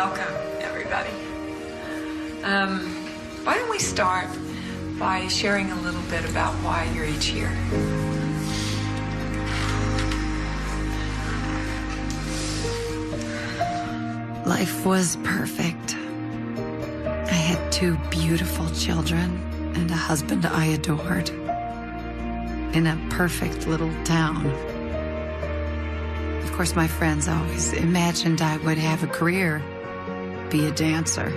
welcome, everybody. Why don't we start by sharing a little bit about why you're each here? Life was perfect. I had 2 beautiful children and a husband I adored in a perfect little town. Of course, my friends always imagined I would have a career, be a dancer.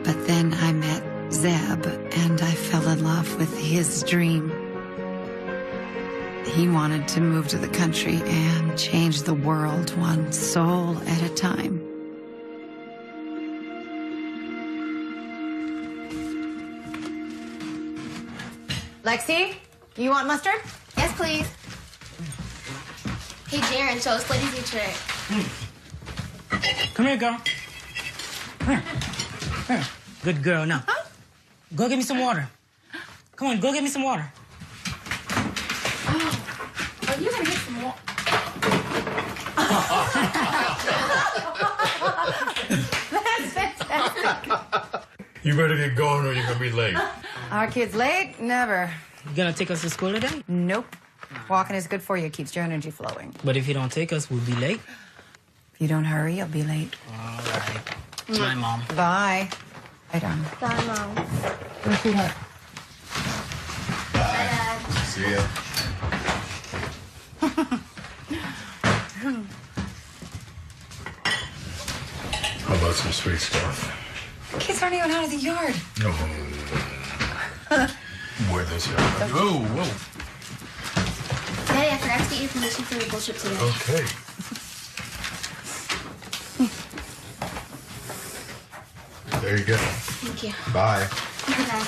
But then I met Zeb, and I fell in love with his dream. He wanted to move to the country and change the world one soul at a time. Lexi, you want mustard? Yes, please. Hey, Jaren, show us ladies eat trick. Come here, girl. Here. Here. Good girl. Now, go get me some water. Come on, go get me some water. Oh, you're gonna get some water. That's fantastic. You better get going or you're gonna be late. Our kids late? Never. You gonna take us to school today? Nope. Walking is good for you. Keeps your energy flowing. But if you don't take us, we'll be late. If you don't hurry, you'll be late. All right. Bye, Mom. Bye. Bye, Don. Bye, Mom. Bye. See ya. How about some sweet stuff? Kids aren't even out of the yard. No. Where this yard? Whoa, whoa. Daddy, I forgot to get your permission for the bull trip today. Okay. There you go. Thank you. Bye. Bye.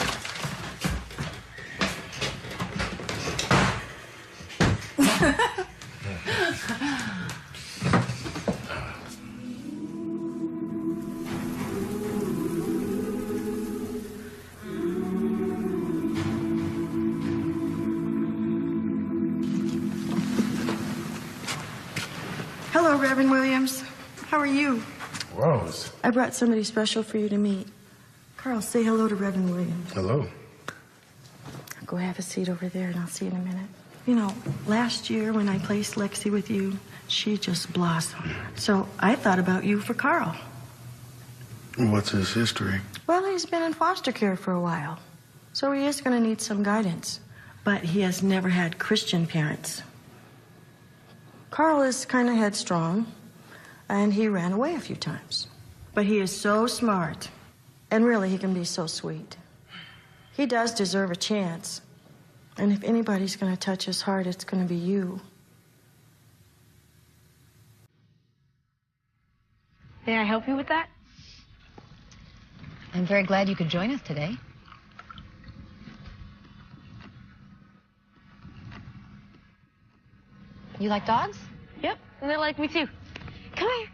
Hello, Reverend Williams. How are you? Rose. I brought somebody special for you to meet. Carl, say hello to Reverend Williams. Hello. Go have a seat over there, and I'll see you in a minute. You know, last year when I placed Lexi with you, she just blossomed. So I thought about you for Carl. What's his history? Well, he's been in foster care for a while, so he is going to need some guidance. But he has never had Christian parents. Carl is kind of headstrong, and he ran away a few times. But he is so smart, and really he can be so sweet. He does deserve a chance, and if anybody's going to touch his heart, it's going to be you. May I help you with that? I'm very glad you could join us today. You like dogs? Yep, and they like me too. Come here.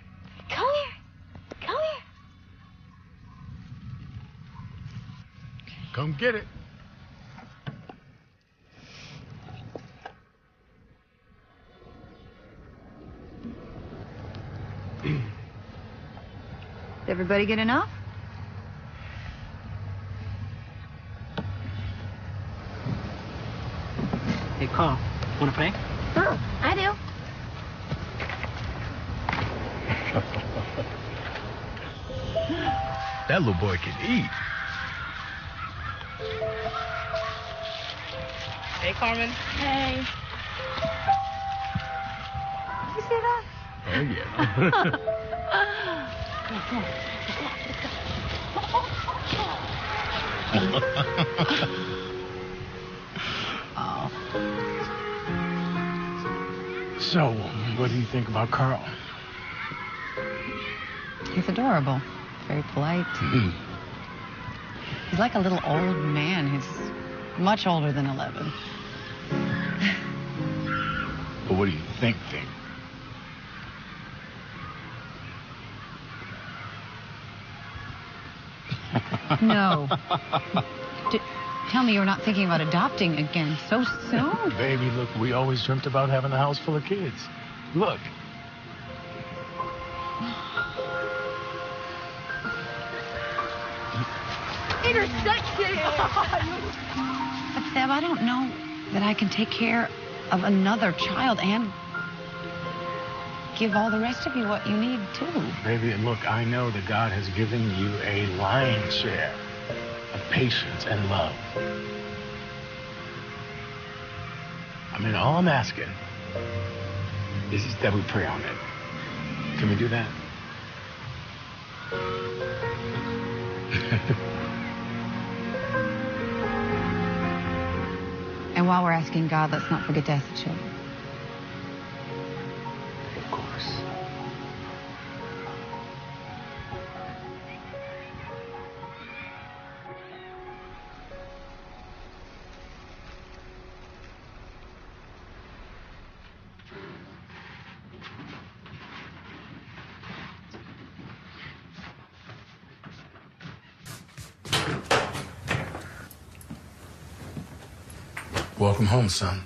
Come here. Come here. Come get it. Did everybody get enough? Hey, Carl, wanna play? Oh, I do. That little boy can eat. Hey, Carmen. Hey. You see that? Oh, yeah. Oh. So, what do you think about Carl? He's adorable. Very polite. He's like a little old man. He's much older than 11. But what do you think? No. Tell me you're not thinking about adopting again so soon. Baby, look, we always dreamt about having a house full of kids. Look. You're sexy. But Seb, I don't know that I can take care of another child and give all the rest of you what you need, too. Baby, look, I know that God has given you a lion's share of patience and love. I mean, all I'm asking is that we pray on it. Can we do that? And while we're asking God, let's not forget to ask the children. Of course. Welcome home, son.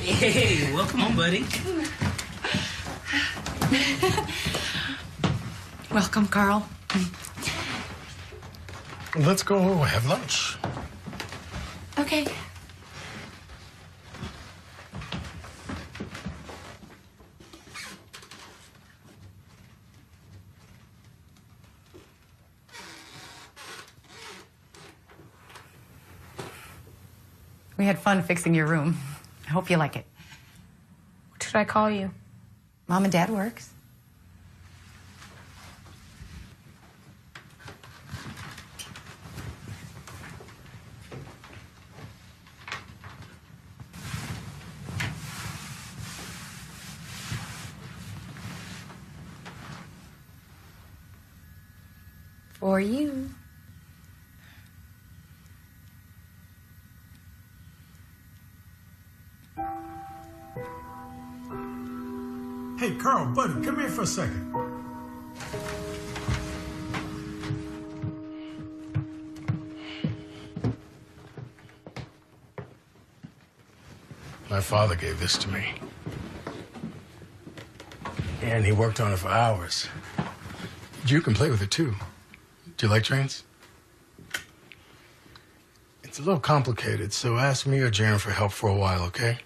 Hey, welcome home, buddy. Welcome, Carl. Let's go have lunch. Okay. We had fun fixing your room. I hope you like it. What should I call you? Mom and Dad works. For you. Hey, Carl, buddy, come here for a second. My father gave this to me. And he worked on it for hours. You can play with it, too. Do you like trains? It's a little complicated, so ask me or Jaren for help for a while, okay?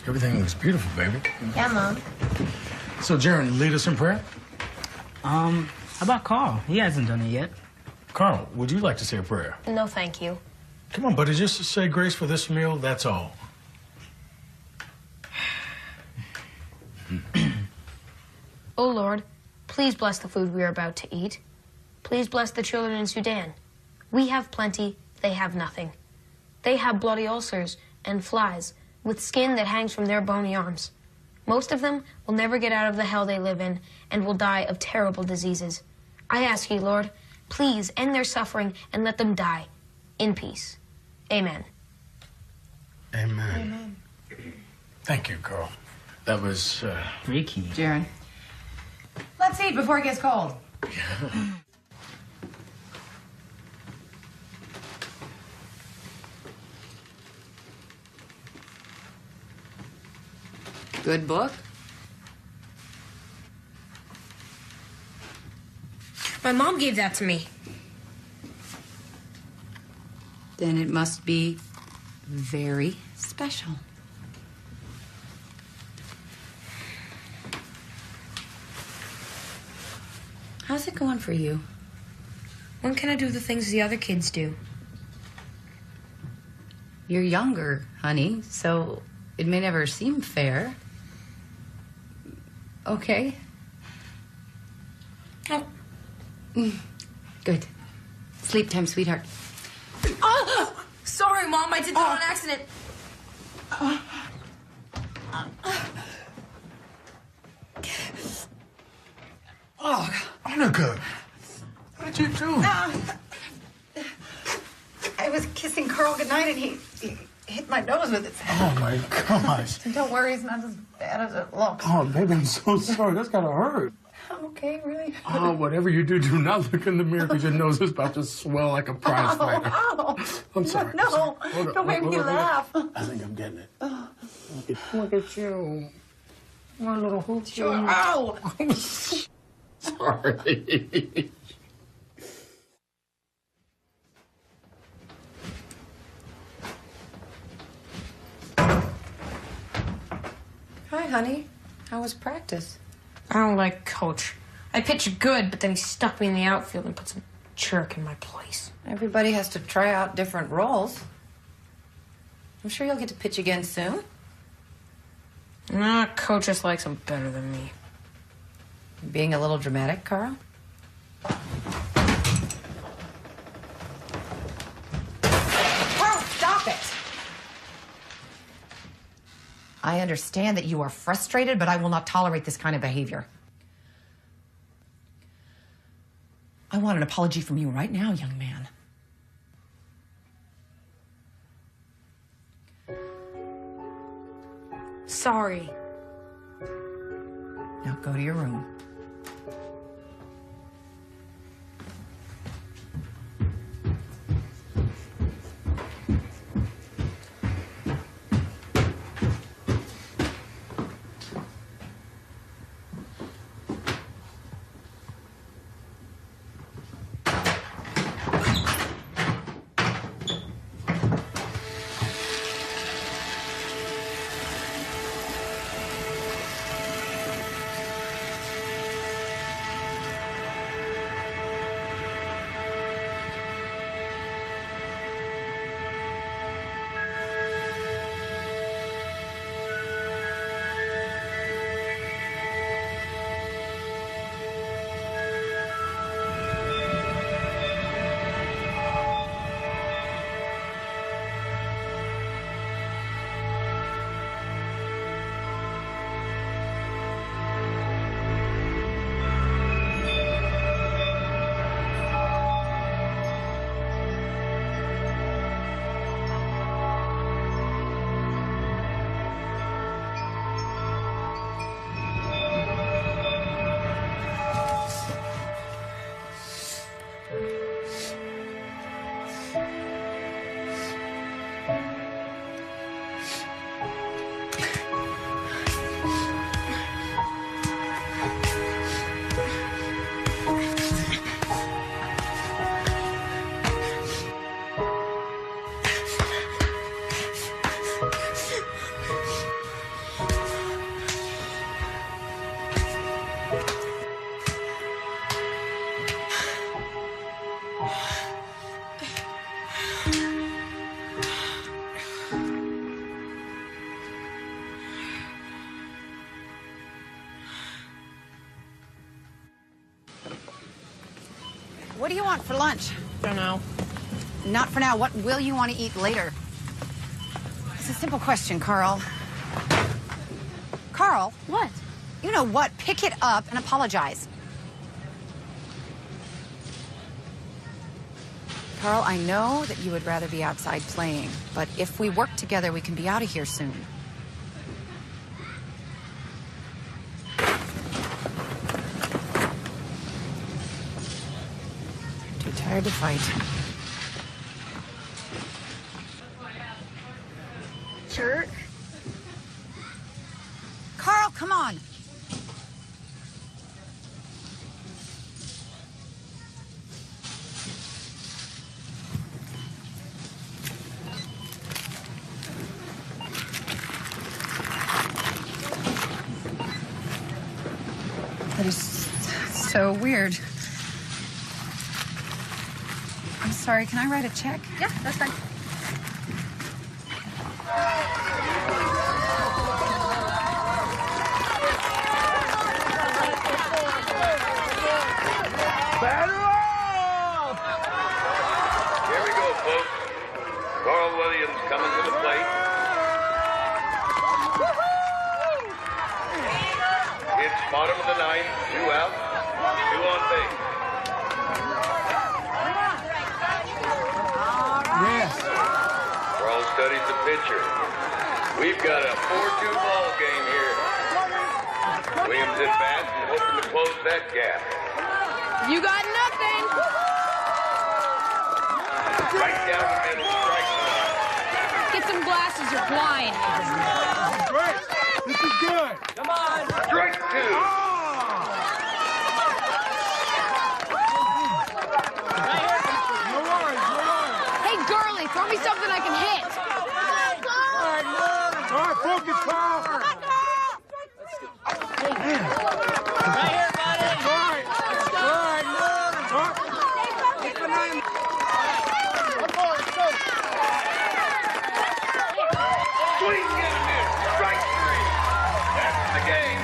Everything looks beautiful, baby. Yeah, Mom. So, Jaren, lead us in prayer? How about Carl? He hasn't done it yet. Carl, would you like to say a prayer? No, thank you. Come on, buddy, just to say grace for this meal, that's all. Oh, Lord, please bless the food we are about to eat. Please bless the children in Sudan. We have plenty, they have nothing. They have bloody ulcers and flies with skin that hangs from their bony arms. Most of them will never get out of the hell they live in and will die of terrible diseases. I ask you, Lord, please end their suffering and let them die in peace. Amen. Amen. Amen. Thank you, Carl. That was, Ricky. Jaren. Let's eat before it gets cold. Good book? My mom gave that to me. Then it must be very special. How's it going for you? When can I do the things the other kids do? You're younger, honey, so it may never seem fair. Okay. Oh. Good. Sleep time, sweetheart. Oh! Sorry, Mom. I did that on accident. Oh, Annika, what did you do? I was kissing Carl goodnight and he hit my nose with his hand. Oh, my gosh. Don't worry, it's not as bad as it looks. Oh, baby, I'm so sorry. That's gotta hurt. I'm okay, really. Oh, whatever you do, do not look in the mirror because your nose is about to swell like a prize fighter. I'm sorry. No, Hold on, don't make me laugh. I think I'm getting it. Look at you. My little hoop. Sure. Ow! Sorry. Hi, honey. How was practice? I don't like Coach. I pitched good, but then he stuck me in the outfield and put some jerk in my place. Everybody has to try out different roles. I'm sure you'll get to pitch again soon. Nah, Coach just likes him better than me. Being a little dramatic, Carl? Carl, stop it! I understand that you are frustrated, but I will not tolerate this kind of behavior. I want an apology from you right now, young man. Sorry. Now go to your room. What do you want for lunch? Don't know. Not for now. What will you want to eat later? It's a simple question, Carl. Carl? What? You know what? Pick it up and apologize. Carl, I know that you would rather be outside playing, but if we work together, we can be out of here soon. Too tired to fight. Jerk. Carl, come on. That is so weird. I'm sorry, can I write a check? Yeah, that's fine. Here we go, folks. Carl Williams coming to the plate. It's bottom of the ninth, 2 out. on base. Yes. Carl studies the pitcher. We've got a 4-2 ball game here. Williams at bat and hoping to close that gap. You got nothing. Right down the middle, strike one. Get some glasses, you're blind. Great. This is good. Come on. Strike two. No worries, no worries. Hey, girly, throw me something I can hit. All right, focus, Carl. Swing and a miss. Strike three. That's the game.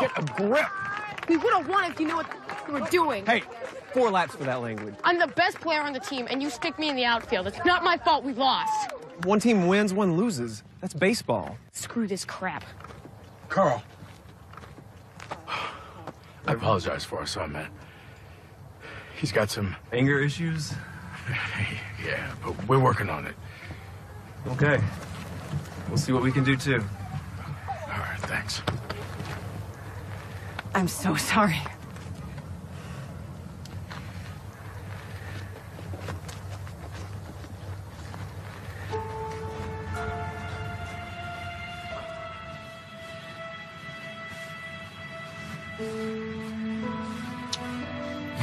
Get a grip. We would have won if you knew what you were doing. Hey, 4 laps for that language. I'm the best player on the team, and you stick me in the outfield. It's not my fault we lost. One team wins, one loses. That's baseball. Screw this crap. Carl. I apologize for our son, man. He's got some... Anger issues? Yeah, but we're working on it. Okay. We'll see what we can do, too. All right, thanks. I'm so sorry.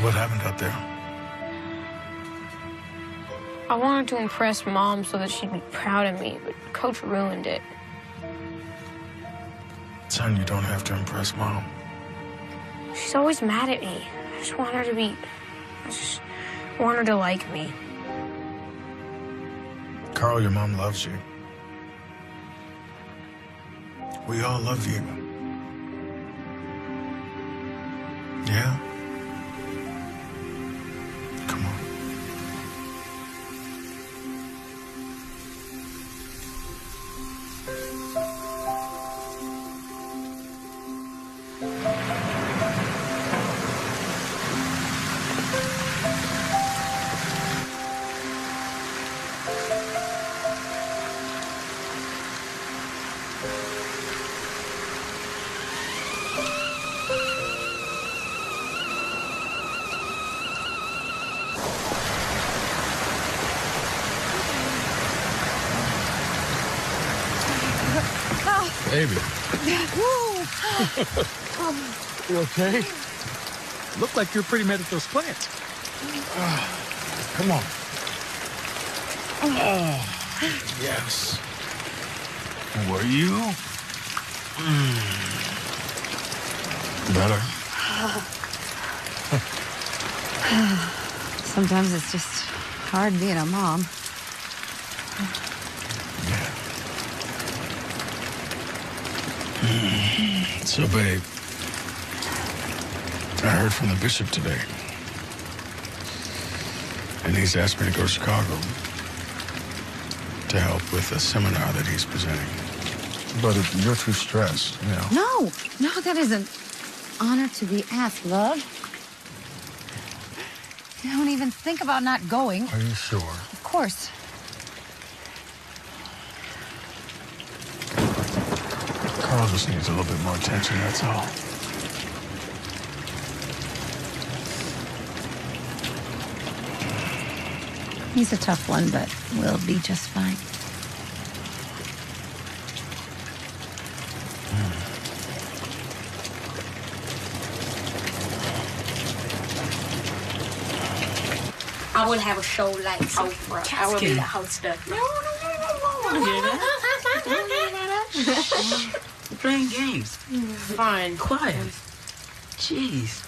What happened out there? I wanted to impress Mom so that she'd be proud of me, but Coach ruined it. Son, you don't have to impress Mom. She's always mad at me. I just want her to like me. Carl, your mom loves you. We all love you. Yeah? Come on. Baby. You okay? Look like you're pretty mad at those plants. Come on. Oh, yes. Were you? Better. Sometimes it's just hard being a mom. So, babe, I heard from the bishop today. And he's asked me to go to Chicago to help with a seminar that he's presenting. But if you're too stressed, you know. No, that isn't honor to be asked, love. You don't even think about not going. Are you sure? Of course. Carl just needs a little bit more attention, that's all. He's a tough one, but we'll be just fine. I will have a show like Oprah. I will be the host of it. No. We're playing games. Fine. Quiet. Jeez.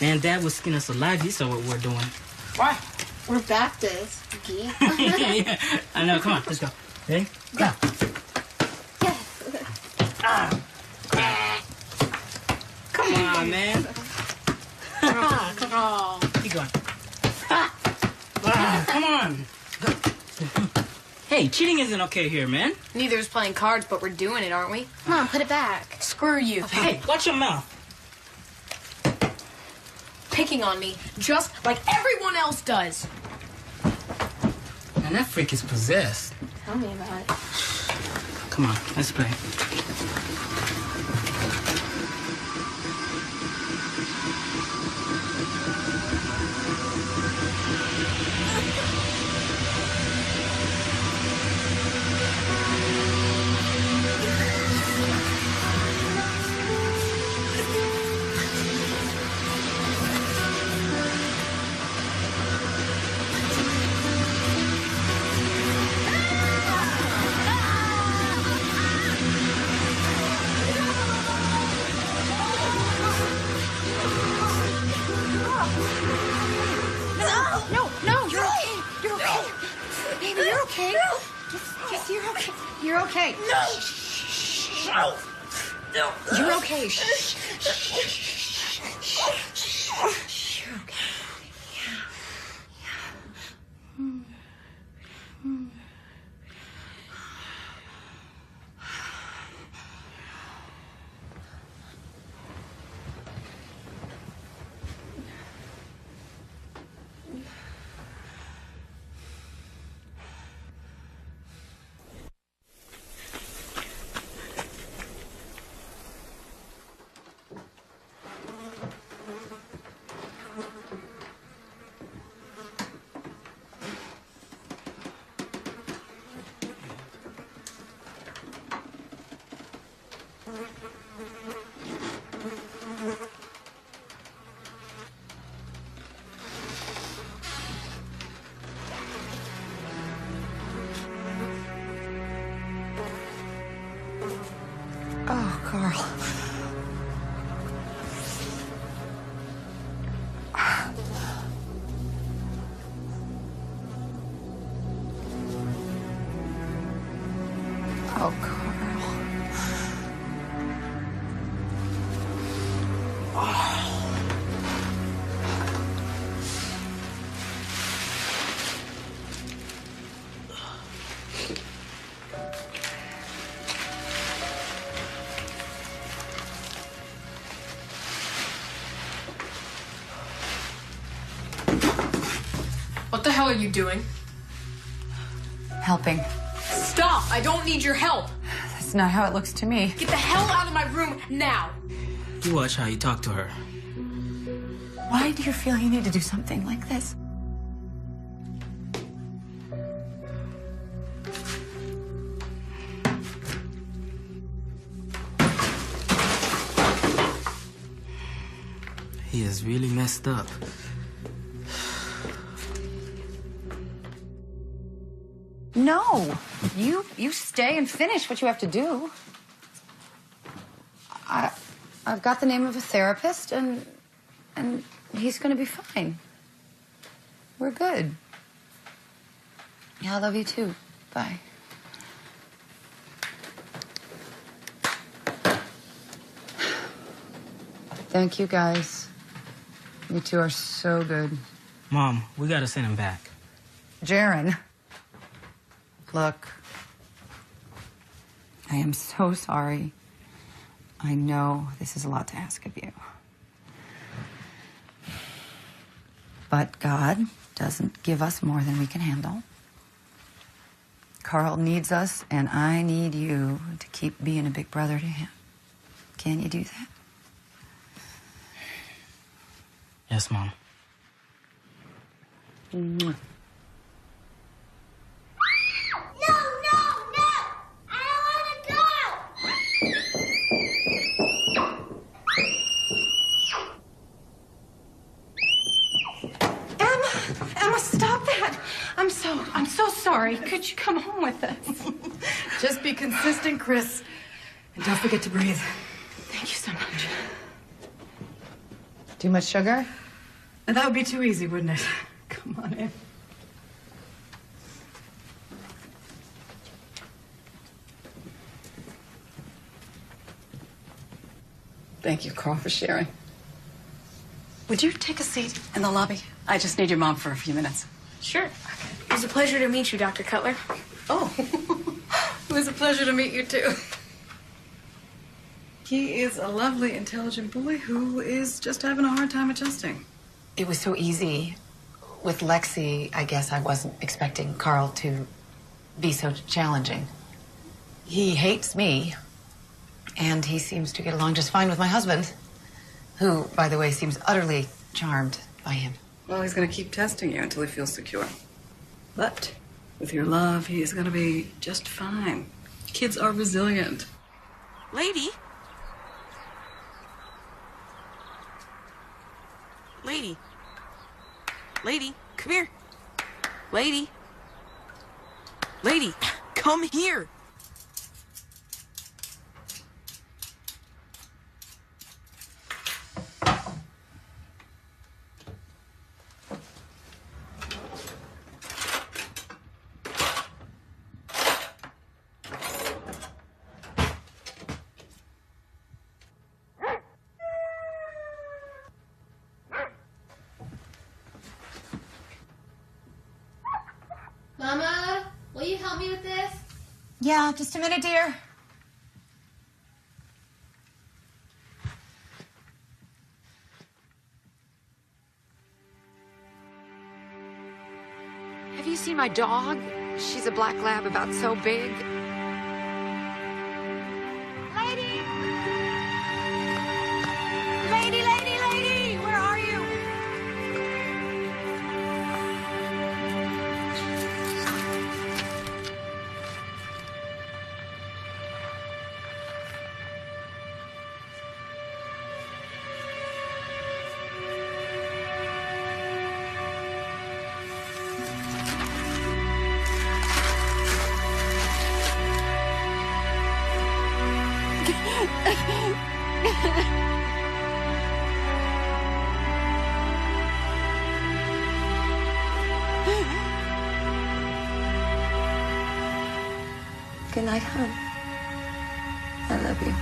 And Dad was skinning us alive. He saw what we're doing. What? We're Baptists. Geek. Yeah, I know. Come on, let's go. Ready? Go. Come on, man. Oh. Keep going. Come on. Go. Hey, cheating isn't okay here, man. Neither is playing cards, but we're doing it, aren't we? Come on, put it back. Screw you. Hey, watch your mouth. Picking on me, just like everyone else does. Man, that freak is possessed. Tell me about it. Come on, let's play. You're okay. No! You're okay. Shh. You're okay. Oh, Carl. Oh, Carl. What the hell are you doing? Helping. Stop! I don't need your help! That's not how it looks to me. Get the hell out of my room now! You watch how you talk to her. Why do you feel you need to do something like this? He is really messed up. No, you stay and finish what you have to do. I've got the name of a therapist, and he's going to be fine. We're good. Yeah, I love you too. Bye. Thank you, guys. You two are so good. Mom, we gotta send him back. Jaren. Look, I am so sorry. I know this is a lot to ask of you. But God doesn't give us more than we can handle. Carl needs us, and I need you to keep being a big brother to him. Can you do that? Yes, Mom. Mwah. I'm so sorry. Could you come home with us? Just be consistent, Chris. And don't forget to breathe. Thank you so much. Too much sugar? And that would be too easy, wouldn't it? Come on in. Thank you, Carl, for sharing. Would you take a seat in the lobby? I just need your mom for a few minutes. Sure. It was a pleasure to meet you, Dr. Cutler. Oh, It was a pleasure to meet you, too. He is a lovely, intelligent boy who is just having a hard time adjusting. It was so easy. With Lexi, I guess I wasn't expecting Carl to be so challenging. He hates me, and he seems to get along just fine with my husband, who, by the way, seems utterly charmed by him. Well, he's going to keep testing you until he feels secure. But with your love, he is going to be just fine. Kids are resilient. Lady? Lady? Lady, come here. Lady? Lady, come here. Mama, will you help me with this? Yeah, just a minute, dear. Have you seen my dog? She's a black lab about so big. Lady! Lady, lady, lady! Where are you? Good night, hon. I love you.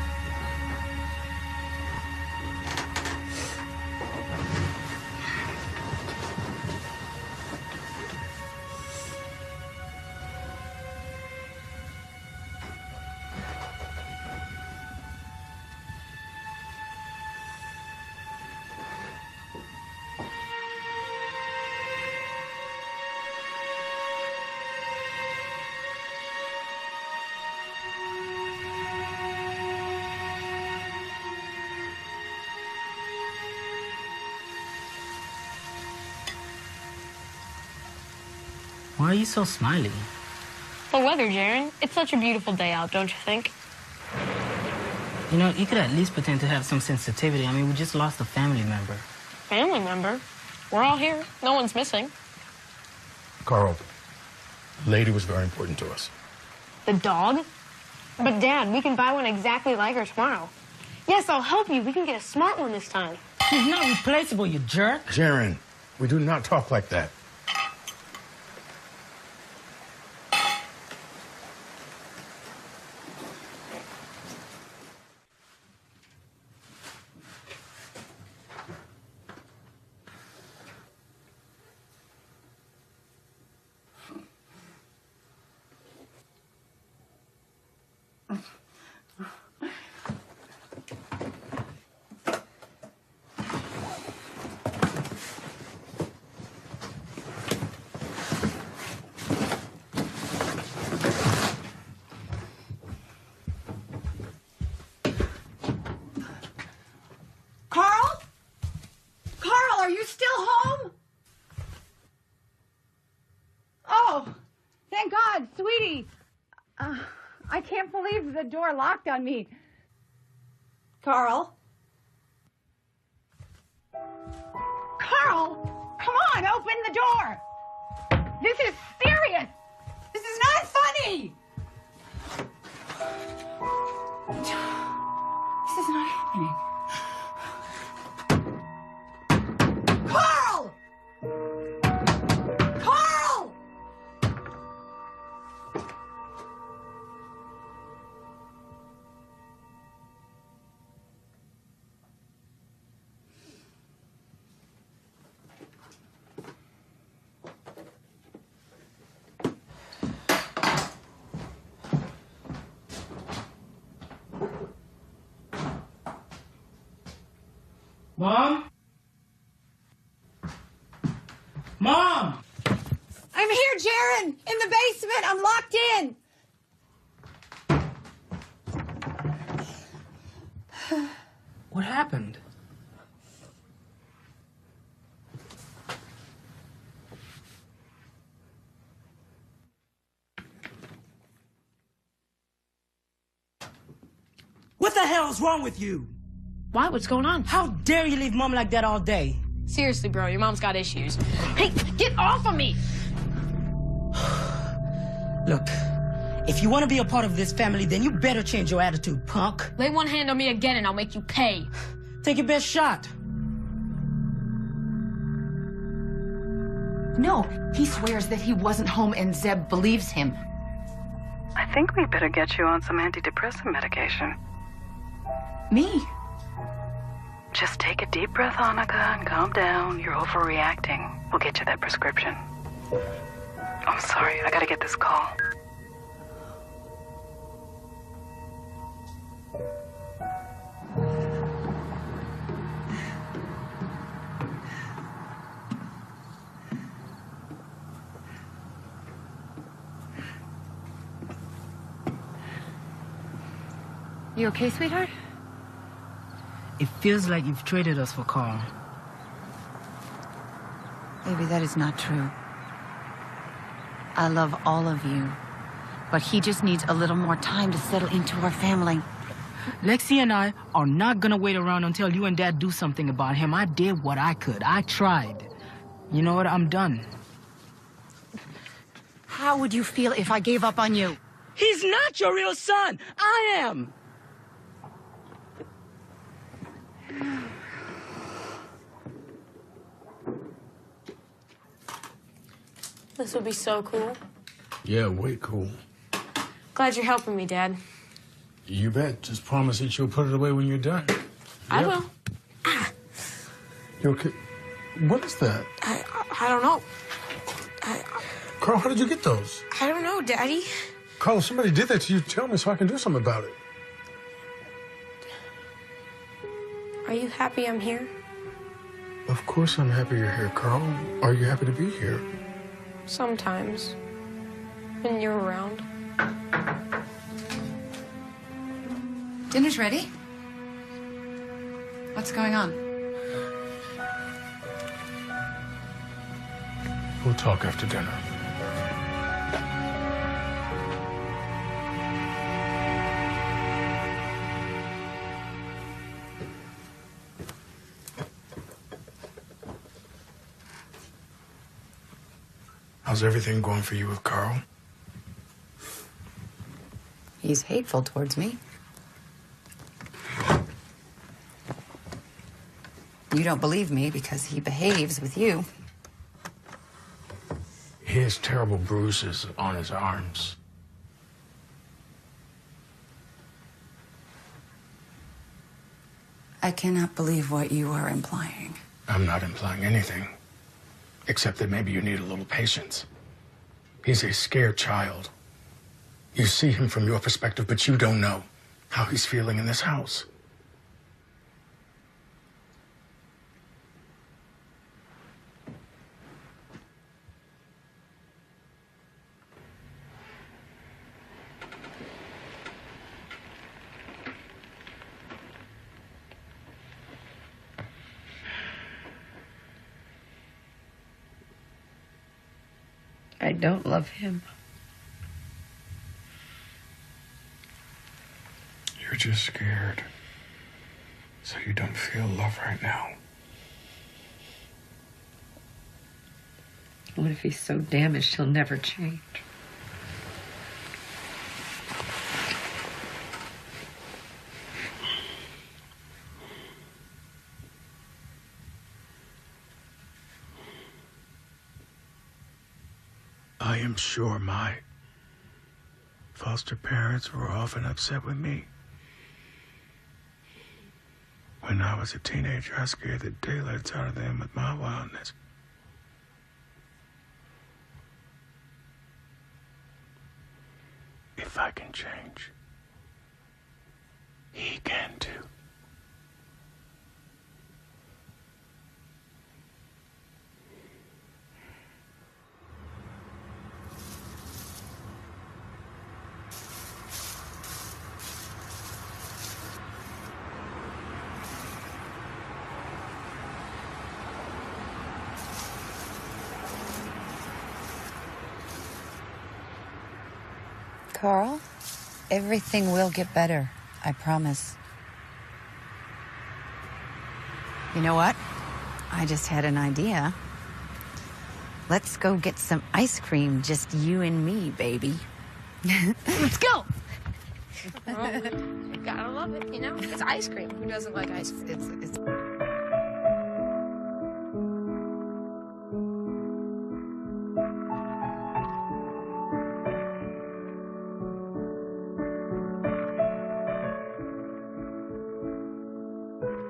Why are you so smiley? The weather, Jaren. It's such a beautiful day out, don't you think? You know, you could at least pretend to have some sensitivity. I mean, we just lost a family member. Family member? We're all here. No one's missing. Carl, Lady was very important to us. The dog? But, Dad, we can buy one exactly like her tomorrow. Yes, I'll help you. We can get a smart one this time. She's not replaceable, you jerk. Jaren, we do not talk like that. Carl? Carl, are you still home? Oh, thank God, sweetie. I can't believe the door locked on me. Carl? Carl, come on, open the door. This is serious. This is not funny. This is not happening. Carl! Carl! Mom? Mom! I'm here, Jaron, in the basement. I'm locked in. What happened? What the hell is wrong with you? Why? What's going on? How dare you leave Mom like that all day? Seriously, bro, your mom's got issues. Hey, get off of me! Look, if you want to be a part of this family, then you better change your attitude, punk. Lay one hand on me again and I'll make you pay. Take your best shot. No, he swears that he wasn't home and Zeb believes him. I think we better get you on some antidepressant medication. Me? Just take a deep breath, Annika, and calm down. You're overreacting. We'll get you that prescription. I'm sorry, I gotta get this call. You okay, sweetheart? It feels like you've traded us for Carl. Maybe that is not true. I love all of you, but he just needs a little more time to settle into our family. Lexi and I are not gonna wait around until you and Dad do something about him. I did what I could. I tried. You know what? I'm done. How would you feel if I gave up on you? He's not your real son. I am. This would be so cool. Yeah, way cool. Glad you're helping me, Dad. You bet. Just promise that you'll put it away when you're done. I will. You okay? What is that? I don't know. Carl, how did you get those? I don't know, Daddy. Carl, if somebody did that to you, tell me so I can do something about it. Are you happy I'm here? Of course I'm happy you're here, Carl. Are you happy to be here? Sometimes. When you're around. Dinner's ready. What's going on? We'll talk after dinner. How's everything going for you with Carl? He's hateful towards me. You don't believe me because he behaves with you. He has terrible bruises on his arms. I cannot believe what you are implying. I'm not implying anything, except that maybe you need a little patience. He's a scared child. You see him from your perspective, but you don't know how he's feeling in this house. I don't love him. You're just scared, so you don't feel love right now. What if he's so damaged he'll never change? I am sure my foster parents were often upset with me. When I was a teenager, I scared the daylights out of them with my wildness. If I can change, he can too. Carl, everything will get better. I promise. You know what? I just had an idea. Let's go get some ice cream, just you and me, baby. Let's go. You gotta love it, you know? It's ice cream. Who doesn't like ice cream? It's...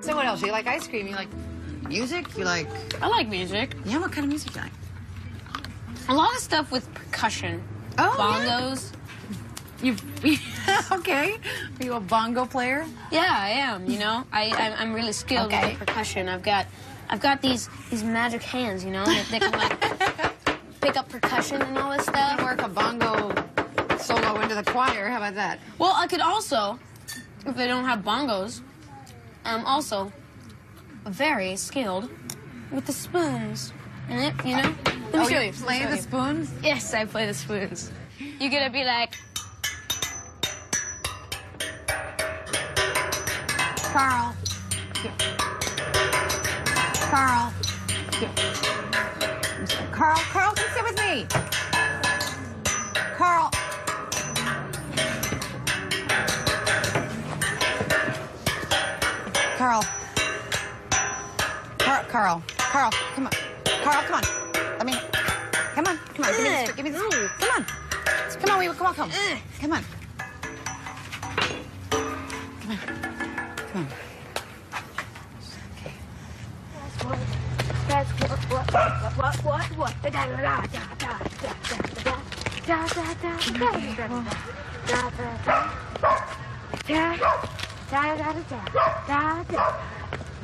So what else? You like ice cream? You like music? You like... I like music. Yeah, what kind of music do you like? A lot of stuff with percussion. Oh, Bongos. You okay? Are you a bongo player? Yeah, I am. You know, I'm really skilled with the percussion. I've got these magic hands. You know, that can like pick up percussion and all this stuff. You work a bongo solo into the choir. How about that? Well, I could also, if they don't have bongos, I'm also very skilled with the spoons. And it, you know. Let me show you. Play the spoons? Yes, I play the spoons. You're gonna be like. Carl. Carl. Carl, come sit with me. Carl. Carl, come on. Carl, come on. Let me. Come on. Give me this. Come on. Come on. Come on. Come on.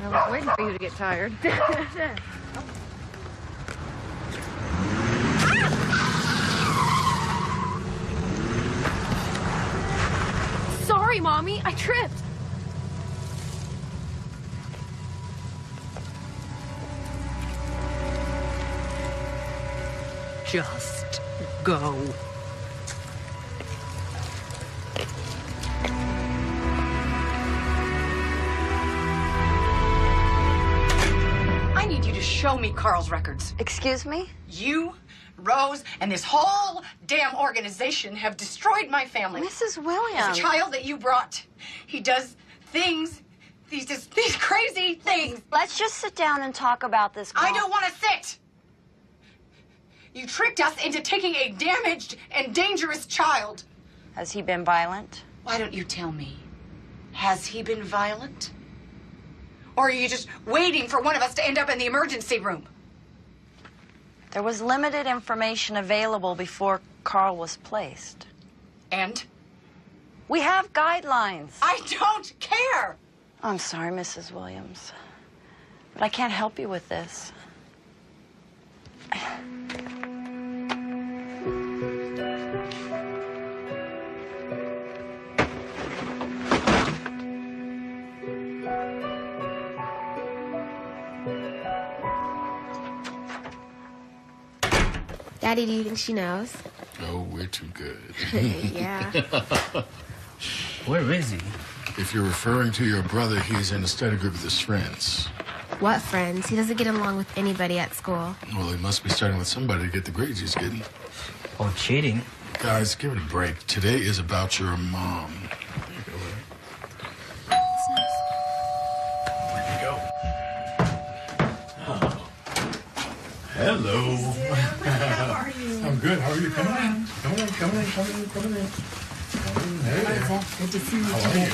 I was waiting for you to get tired. Sorry, Mommy, I tripped. Just go. I need you to show me Carl's records. Excuse me? You, Rose, and this whole damn organization have destroyed my family. Mrs. Williams. The child that you brought, he does things, these crazy things. Let's just sit down and talk about this, Carl. I don't want to sit. You tricked us into taking a damaged and dangerous child. Has he been violent? Why don't you tell me? Has he been violent? Or are you just waiting for one of us to end up in the emergency room? There was limited information available before Carl was placed. And? We have guidelines. I don't care. I'm sorry, Mrs. Williams, but I can't help you with this. Daddy, do you think she knows? Oh, we're too good. Yeah. Where is he? If you're referring to your brother, he's in a study group with his friends. What friends? He doesn't get along with anybody at school. Well, he must be starting with somebody to get the grades he's getting. Oh, cheating. Guys, give it a break. Today is about your mom. Hello. How are you? I'm good. How are you? Come on. Come in. Hey there. Good to see you. How are you?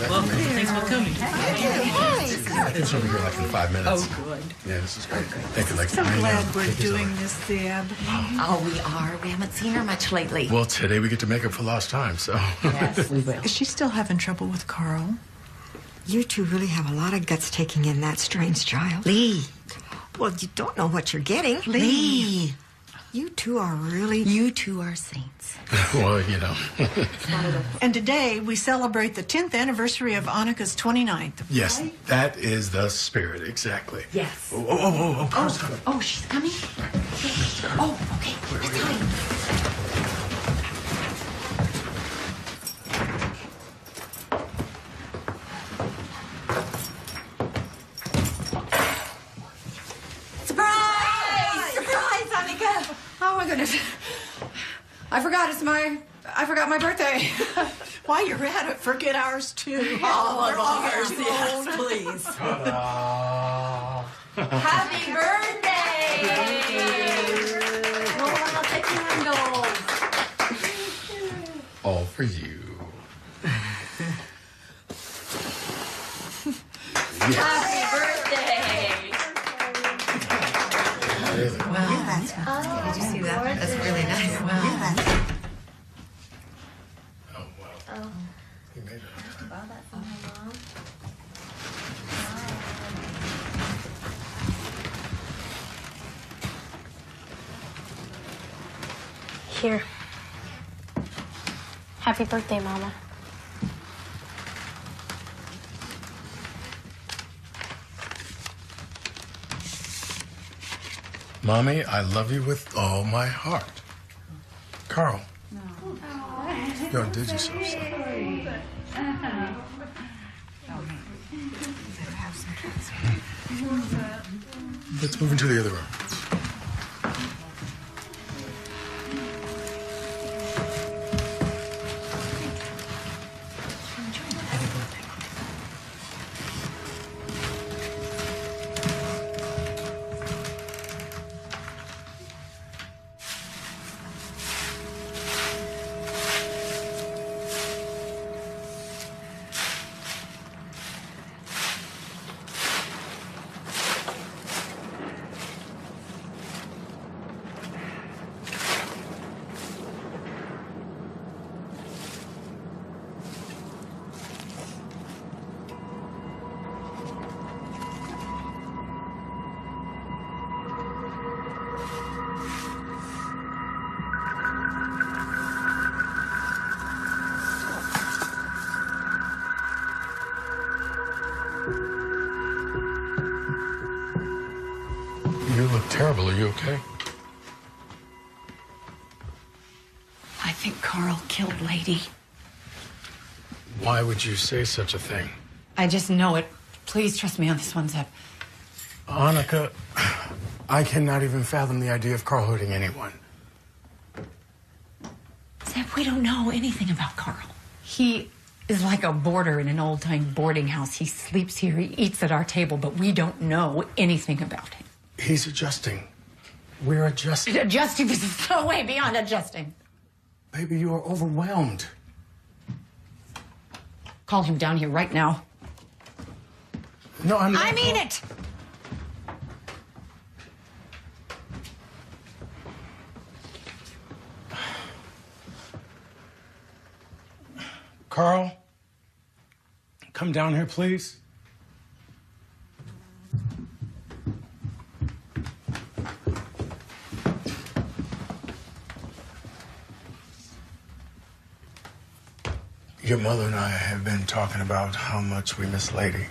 Welcome. Thanks for coming. It's over here like in 5 minutes. Oh, good. Yeah, this is great. Thank you. So glad we're doing this, Deb. Oh, we are. We haven't seen her much lately. Well, today we get to make up for lost time, so. Yes, we will. Is she still having trouble with Carl? You two really have a lot of guts taking in that strange child. Lee. Well, you don't know what you're getting. Lee. You two are really... You two are saints. Well, you know. And today we celebrate the 10th anniversary of Annika's 29th. Yes, that is the spirit, exactly. Yes. Oh, Carl's coming. Oh, she's coming? Oh, okay. Let's hide. I forgot my birthday. While you're at it, forget ours too. All of ours, ours, yes, please. Happy birthday! Roll out the candles. All for you. Happy birthday! Wow. Did you see that? That's really nice. Wow. He made it. Wow, that's my mom. Here. Happy birthday, Mama. Mommy, I love you with all my heart. Carl. You undid yourself, son. Let's move into the other room. You look terrible. Are you okay? I think Carl killed Lady. Why would you say such a thing? I just know it. Please trust me on this one, Zeb. Annika, I cannot even fathom the idea of Carl hurting anyone. Zeb, we don't know anything about Carl. He is like a boarder in an old-time boarding house. He sleeps here, he eats at our table, but we don't know anything about him. He's adjusting. We're adjusting. Adjusting? This is so way beyond adjusting. Baby, you are overwhelmed. Call him down here right now. No, I'm not. I mean it! Carl, come down here, please. Your mother and I have been talking about how much we miss Lady.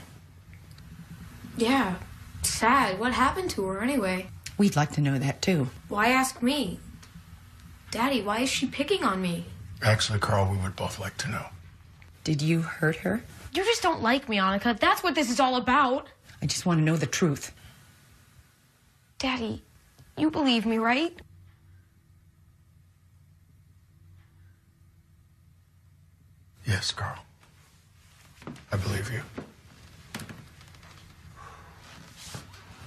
Yeah. Sad. What happened to her anyway? We'd like to know that, too. Why ask me? Daddy, why is she picking on me? Actually, Carl, we would both like to know. Did you hurt her? You just don't like me, Annika. That's what this is all about. I just want to know the truth. Daddy, you believe me, right? Yes, Carl. I believe you.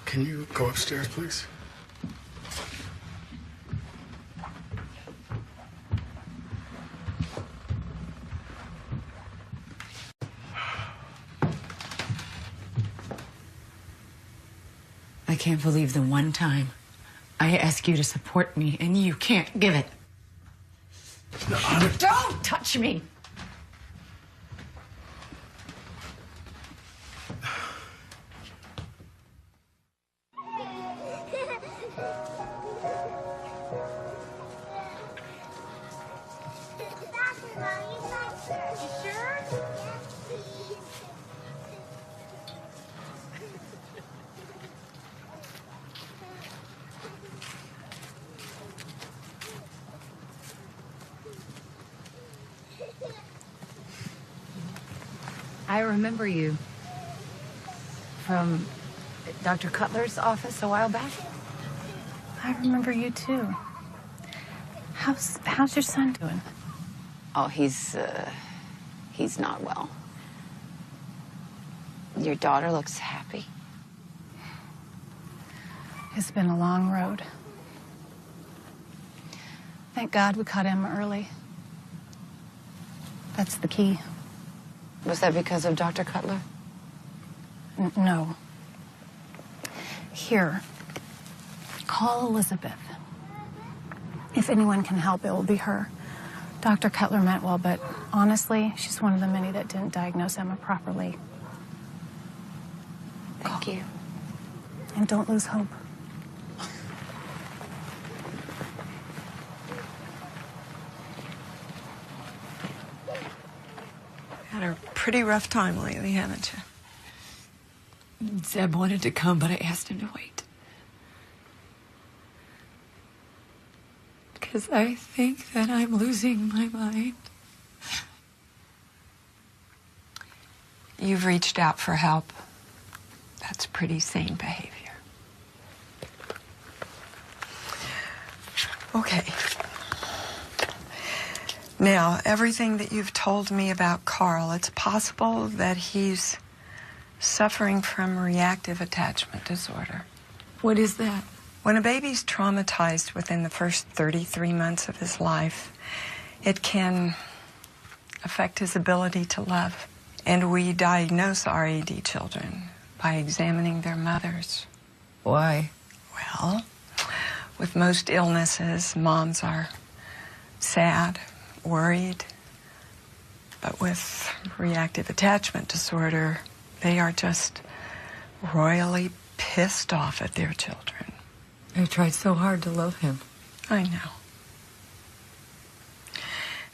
Can you go upstairs, please? I can't believe the one time I ask you to support me and you can't give it. No, Annika. Don't touch me! I remember you from Dr. Cutler's office a while back. I remember you too. How's your son doing? Oh, he's not well. Your daughter looks happy. It's been a long road. Thank God we caught him early. That's the key. Was that because of Dr. Cutler? No. Here, call Elizabeth. If anyone can help, it will be her. Dr. Cutler meant well, but honestly, she's one of the many that didn't diagnose Emma properly. Thank you. And don't lose hope. Had a pretty rough time lately, haven't you? Zeb wanted to come, but I asked him to wait. Because I think that I'm losing my mind. You've reached out for help. That's pretty sane behavior. Okay. Now, everything that you've told me about Carl, it's possible that he's suffering from reactive attachment disorder. What is that? When a baby's traumatized within the first 33 months of his life, it can affect his ability to love. And we diagnose RAD children by examining their mothers. Why? Well, with most illnesses, moms are sad, worried. But with reactive attachment disorder, they are just royally pissed off at their children. I tried so hard to love him. I know.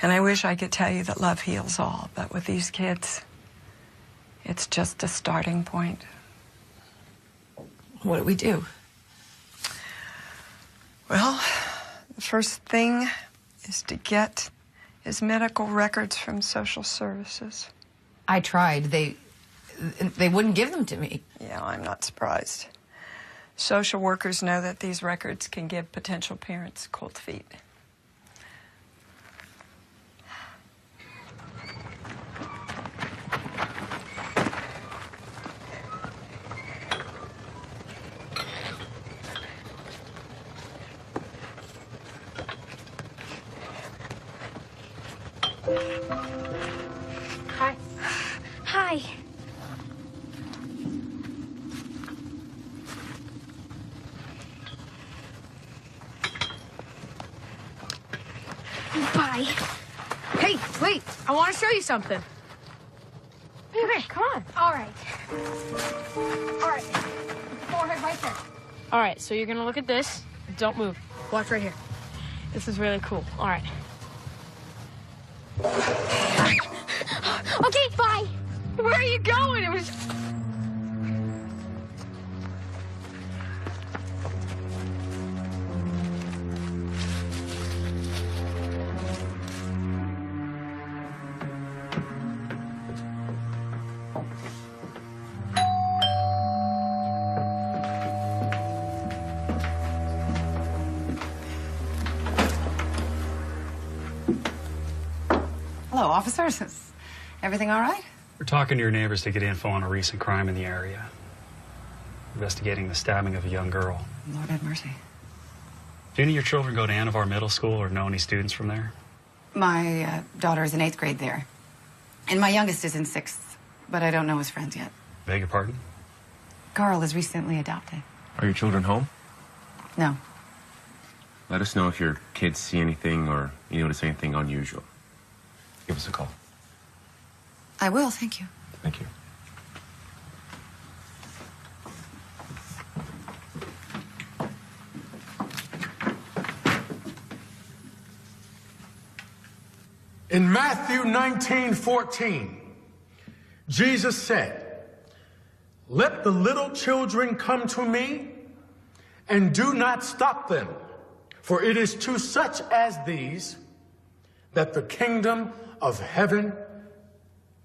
And I wish I could tell you that love heals all, but with these kids, it's just a starting point. What do we do? Well, the first thing is to get his medical records from social services. I tried. They wouldn't give them to me. Yeah, I'm not surprised. Social workers know that these records can give potential parents cold feet. Hi. Hi. Bye. Hey, wait. I want to show you something. Come here, come on. All right. All right. Forehead right there. All right, so you're going to look at this. Don't move. Watch right here. This is really cool. All right. Okay, bye. Where are you going? It was... Hello, officers. Is everything all right? We're talking to your neighbors to get info on a recent crime in the area. Investigating the stabbing of a young girl. Lord have mercy. Do any of your children go to Anavar Middle School or know any students from there? My daughter is in 8th grade there. And my youngest is in 6th, but I don't know his friends yet. Beg your pardon? Carl is recently adopted. Are your children home? No. Let us know if your kids see anything or you notice anything unusual. Give us a call. I will, thank you. Thank you. In Matthew 19:14, Jesus said, "Let the little children come to me, and do not stop them, for it is to such as these that the kingdom of heaven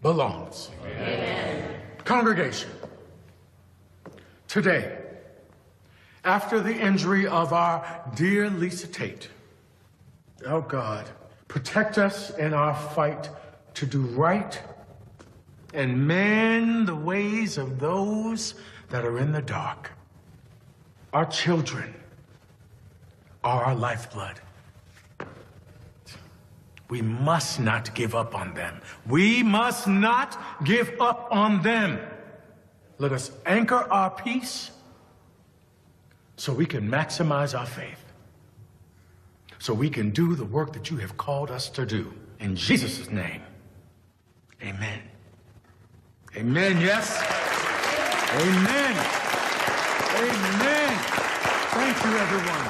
belongs." Amen. Congregation, today, after the injury of our dear Lisa Tate, Oh, God, protect us in our fight to do right and mend the ways of those that are in the dark. Our children are our lifeblood. We must not give up on them. We must not give up on them. Let us anchor our peace so we can maximize our faith, so we can do the work that you have called us to do. In Jesus' name, amen. Amen, yes? Amen. Amen. Thank you, everyone.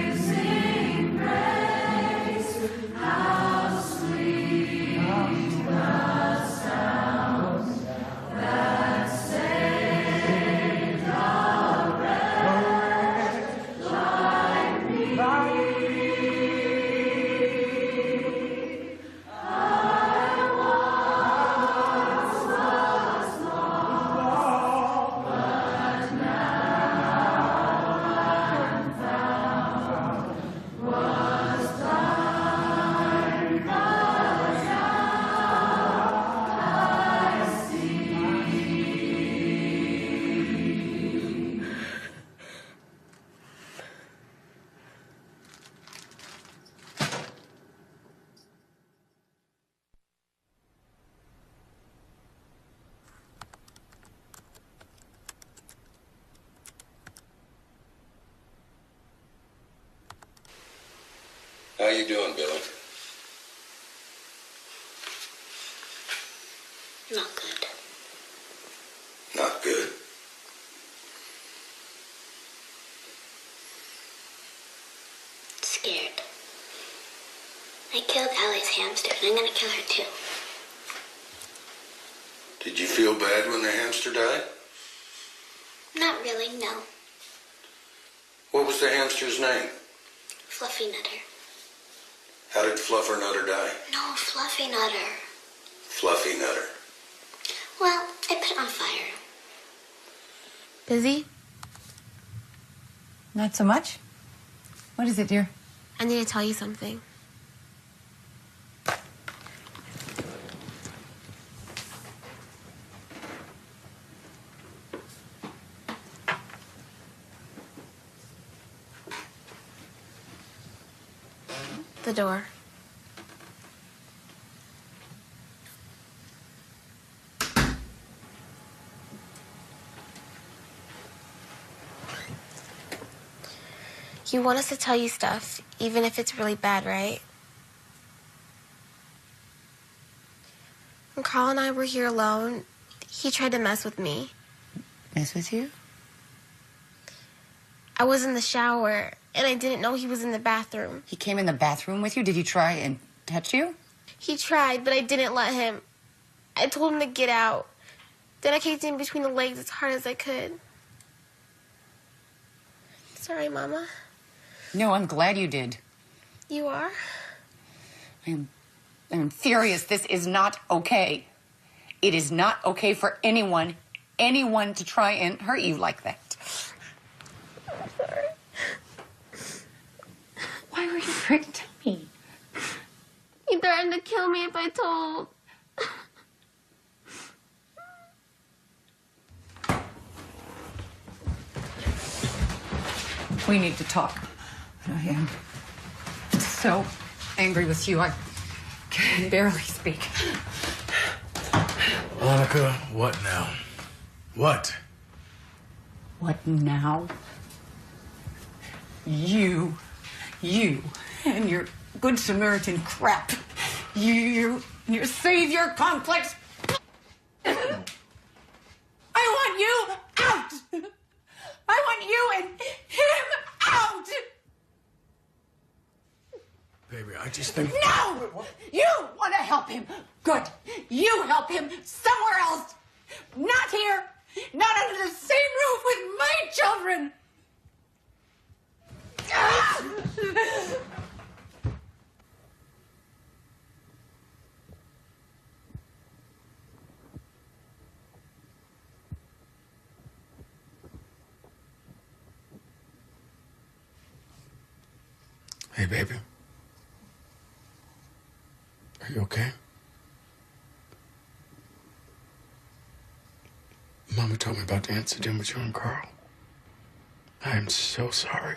Amazing grace, how sweet the sound that saved a wretch like me. I once was lost, but now I'm found. Was blind, but now I see. How you doing, Billy? Not good. Not good. Scared. I killed Allie's hamster, and I'm gonna kill her too. Did you feel bad when the hamster died? Not really, no. What was the hamster's name? Fluffy Nutter. How did Fluffer Nutter die? No, Fluffy Nutter. Fluffy Nutter. Well, I put it on fire. Busy? Not so much. What is it, dear? I need to tell you something. The door. You want us to tell you stuff, even if it's really bad, right? When Carl and I were here alone, he tried to mess with me. Mess with you? I was in the shower, and I didn't know he was in the bathroom. He came in the bathroom with you? Did he try and touch you? He tried, but I didn't let him. I told him to get out. Then I kicked him between the legs as hard as I could. Sorry, Mama. No, I'm glad you did. You are? I'm furious. This is not okay. It is not okay for anyone to try and hurt you like that. I'm sorry. Why were you afraid to me? He threatened to kill me if I told. We need to talk. I am so angry with you. I can barely speak. Monica, what now? What? What now? You and your Good Samaritan crap. Your savior complex. I want you out. I want you and him out. Baby, I just think... No! You want to help him. Good. You help him somewhere else. Not here. Not under the same roof with my children. Hey, baby. Are you okay? Mama told me about the incident with you and Carl. I am so sorry.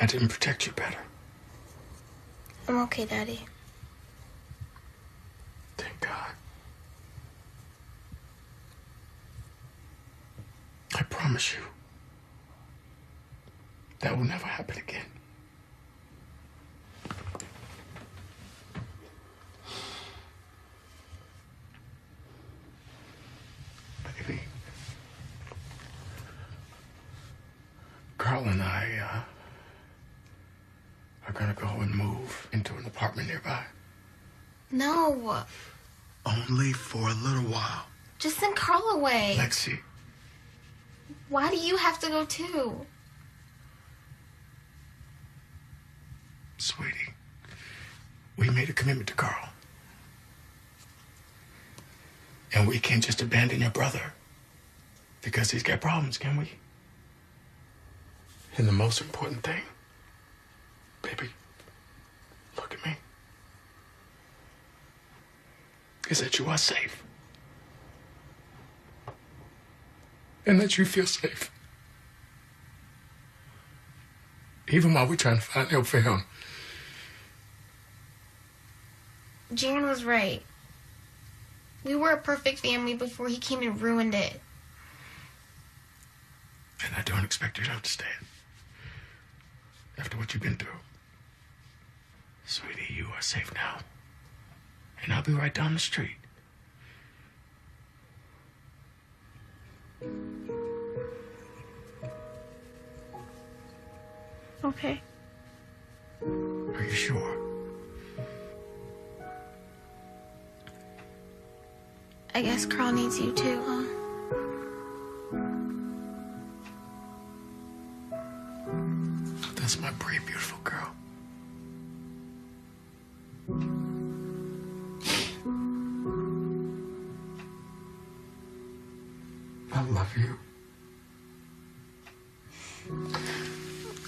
I didn't protect you better. I'm okay, Daddy. Thank God. I promise you, that will never happen again. Baby, Carl and I are gonna go and move into an apartment nearby. No. Only for a little while. Just send Carl away. Lexi, Why do you have to go too? sweetie, we made a commitment to Carl. And we can't just abandon your brother because he's got problems, can we? And the most important thing, baby, look at me, is that you are safe. And that you feel safe. Even while we're trying to find help for him. Jan was right. We were a perfect family before he came and ruined it. And I don't expect you to understand. After what you've been through. Sweetie, you are safe now. And I'll be right down the street. Okay. Are you sure? I guess Carl needs you too, huh? That's my brave, beautiful girl. I love you.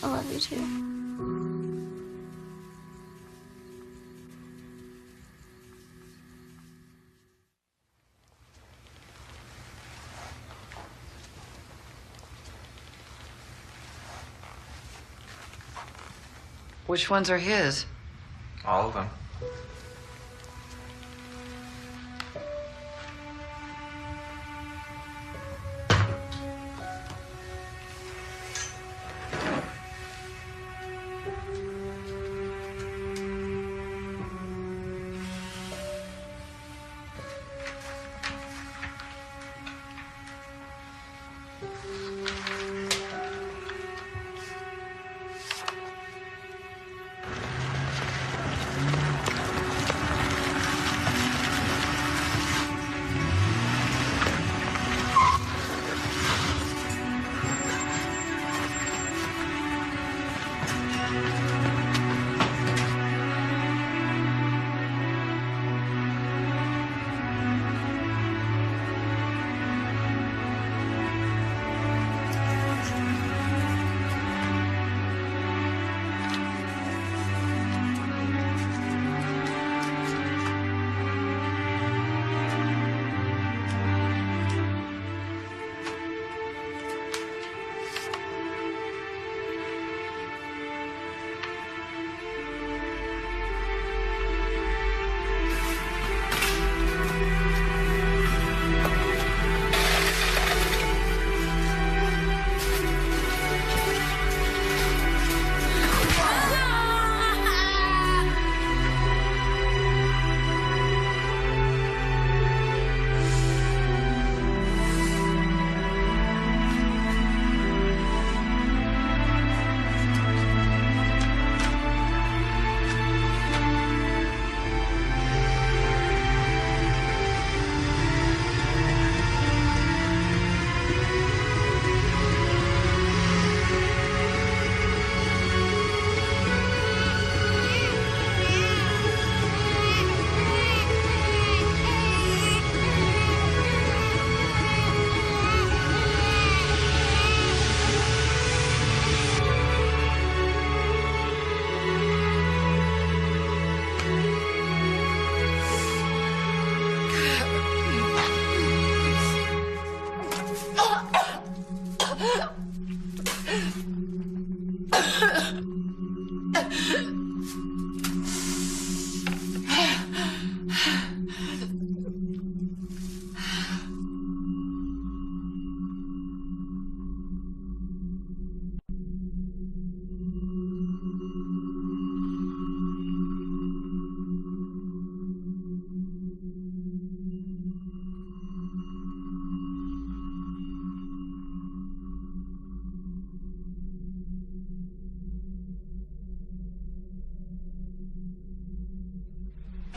I love you too. Which ones are his? All of them.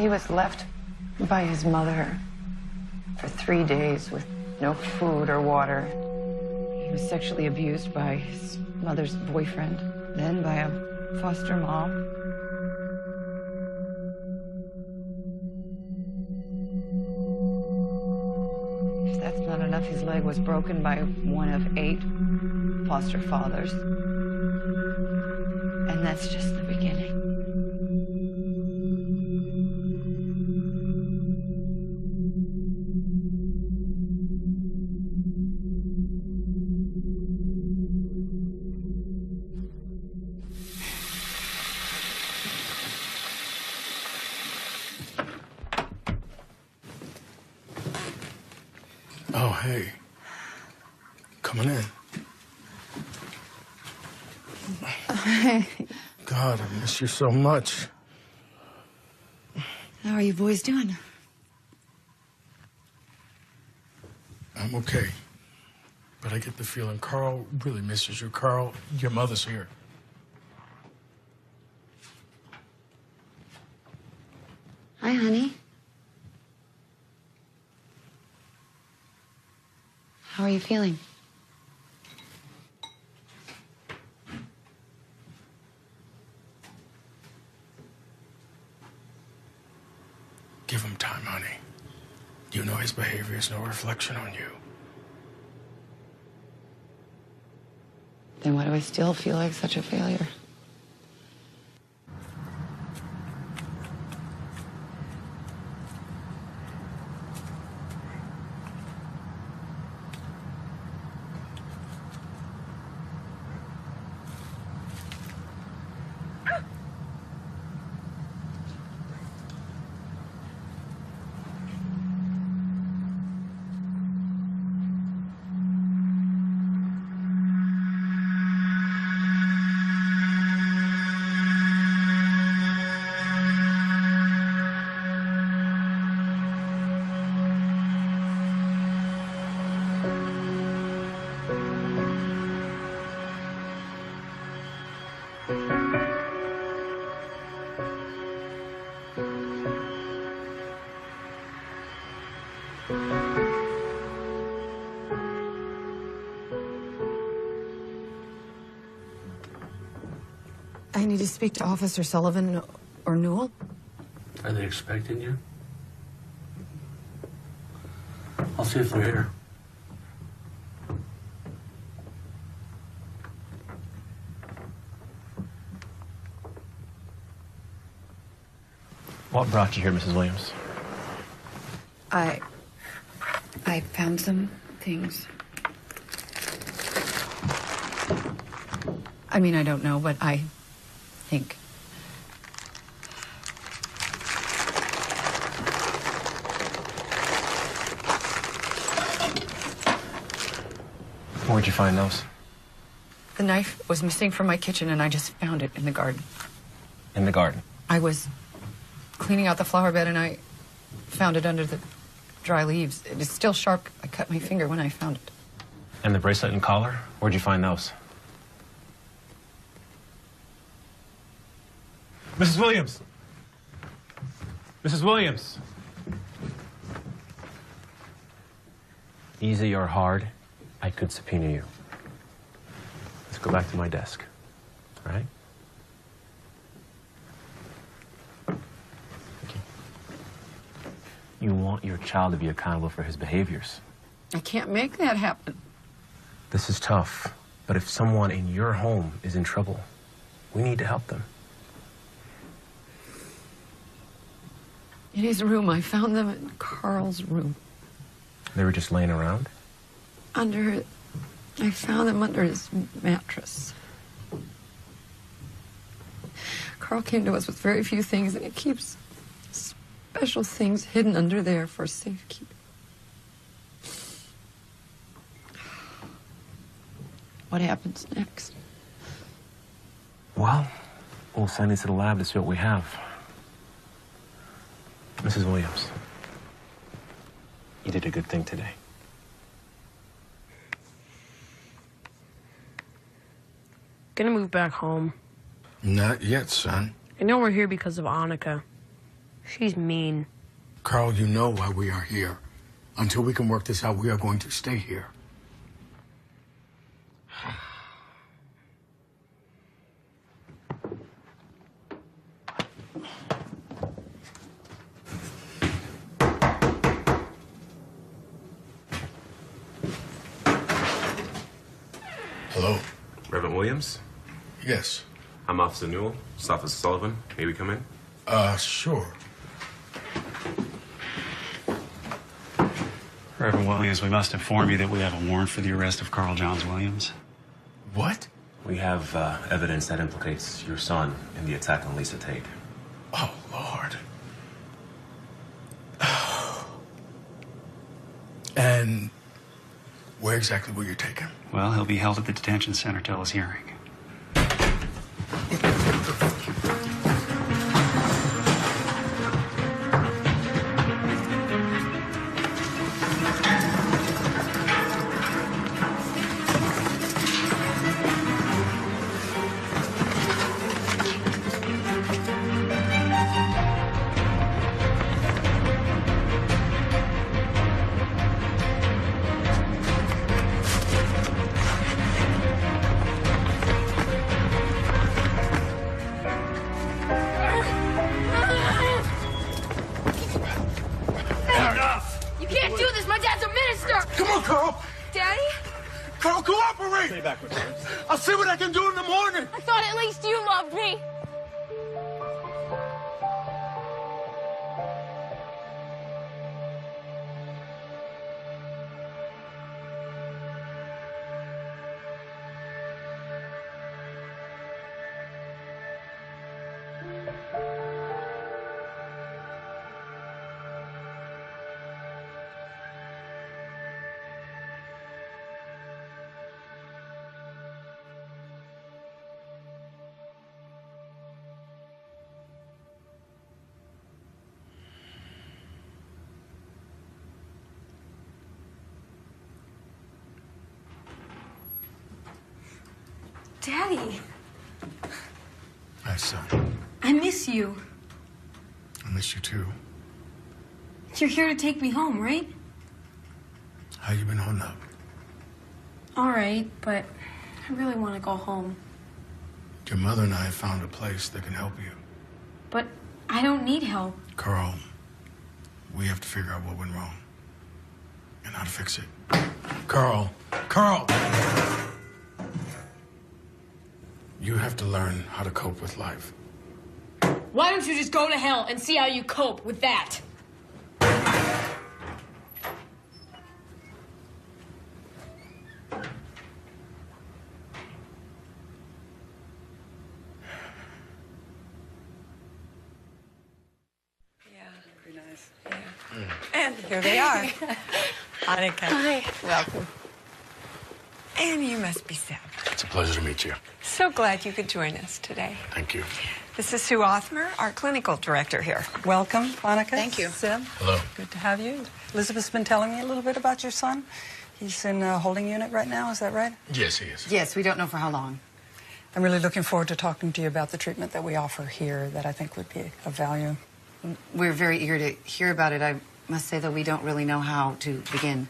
He was left by his mother for 3 days with no food or water. He was sexually abused by his mother's boyfriend, then by a foster mom. If that's not enough, his leg was broken by one of 8 foster fathers. And that's just the beginning. Oh, hey. Coming in. God, I miss you so much. How are you boys doing? I'm okay. But I get the feeling Carl really misses you. Carl, your mother's here. Hi, honey. How are you feeling? Give him time, honey. You know his behavior is no reflection on you. Then why do I still feel like such a failure? I need to speak to Officer Sullivan or Newell. Are they expecting you? I'll see if they're here. What brought you here, Mrs. Williams? I found some things. I mean, I don't know, but I think. Where'd you find those? The knife was missing from my kitchen, and I just found it in the garden. In the garden? I was cleaning out the flower bed, and I found it under the dry leaves. It is still sharp. I cut my finger when I found it. And the bracelet and collar? Where'd you find those? Mrs. Williams! Mrs. Williams! Easy or hard, I could subpoena you. Let's go back to my desk, all right? Okay. You want your child to be accountable for his behaviors. I can't make that happen. This is tough, but if someone in your home is in trouble, we need to help them. In his room. I found them in Carl's room. They were just laying around? I found them under his mattress. Carl came to us with very few things, and he keeps special things hidden under there for safekeeping. What happens next? Well, we'll send these to the lab to see what we have. Mrs. Williams, you did a good thing today. Gonna move back home. Not yet, son. I know we're here because of Annika. She's mean. Carl, you know why we are here. Until we can work this out, we are going to stay here. Hello? Reverend Williams? Yes. I'm Officer Newell. It's Officer Sullivan. May we come in? Sure. Reverend Williams, we must inform you that we have a warrant for the arrest of Carl Johns Williams. What? We have evidence that implicates your son in the attack on Lisa Tate. Oh, Lord. And where exactly will you take him? Well, he'll be held at the detention center till his hearing. You can't do this. My dad's a minister. Come on, Carl. Daddy? Carl, cooperate. Stay back with me. I'll see what I can do in the morning. I thought at least you loved me. Daddy, Hi, son. I miss you. I miss you, too. You're here to take me home, right? How you been holding up? All right, but I really want to go home. Your mother and I have found a place that can help you. But I don't need help. Carl, we have to figure out what went wrong and how to fix it. Carl! Carl! You have to learn how to cope with life. Why don't you just go to hell and see how you cope with that? Pretty nice. Yeah. And here they are. Annika. Hi. Welcome. And you must be Seb. It's a pleasure to meet you. So glad you could join us today. Thank you. This is Sue Othmer, our clinical director here. Welcome, Annika. Thank you. Seb. Hello. Good to have you. Elizabeth's been telling me a little bit about your son. He's in a holding unit right now, is that right? Yes, he is. Yes, we don't know for how long. I'm really looking forward to talking to you about the treatment that we offer here that I think would be of value. We're very eager to hear about it. I must say that we don't really know how to begin.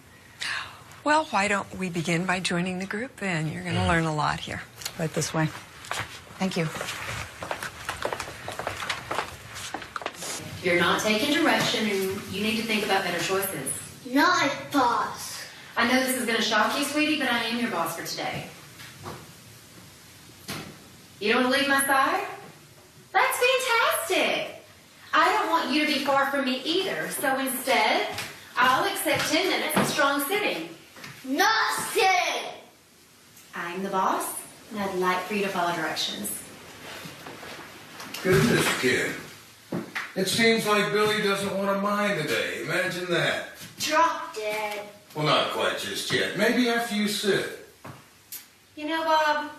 Well, why don't we begin by joining the group then? You're going to learn a lot here. Right this way. Thank you. You're not taking direction, and you need to think about better choices. Not boss. I know this is going to shock you, sweetie, but I am your boss for today. You don't want to leave my side? That's fantastic. I don't want you to be far from me either, so instead, I'll accept 10 minutes of strong sitting. Not sitting. I'm the boss, and I'd like for you to follow directions. Goodness, kid. It seems like Billy doesn't want to mind today. Imagine that. Drop dead. Well, not quite just yet. Maybe after you sit. You know, Bob,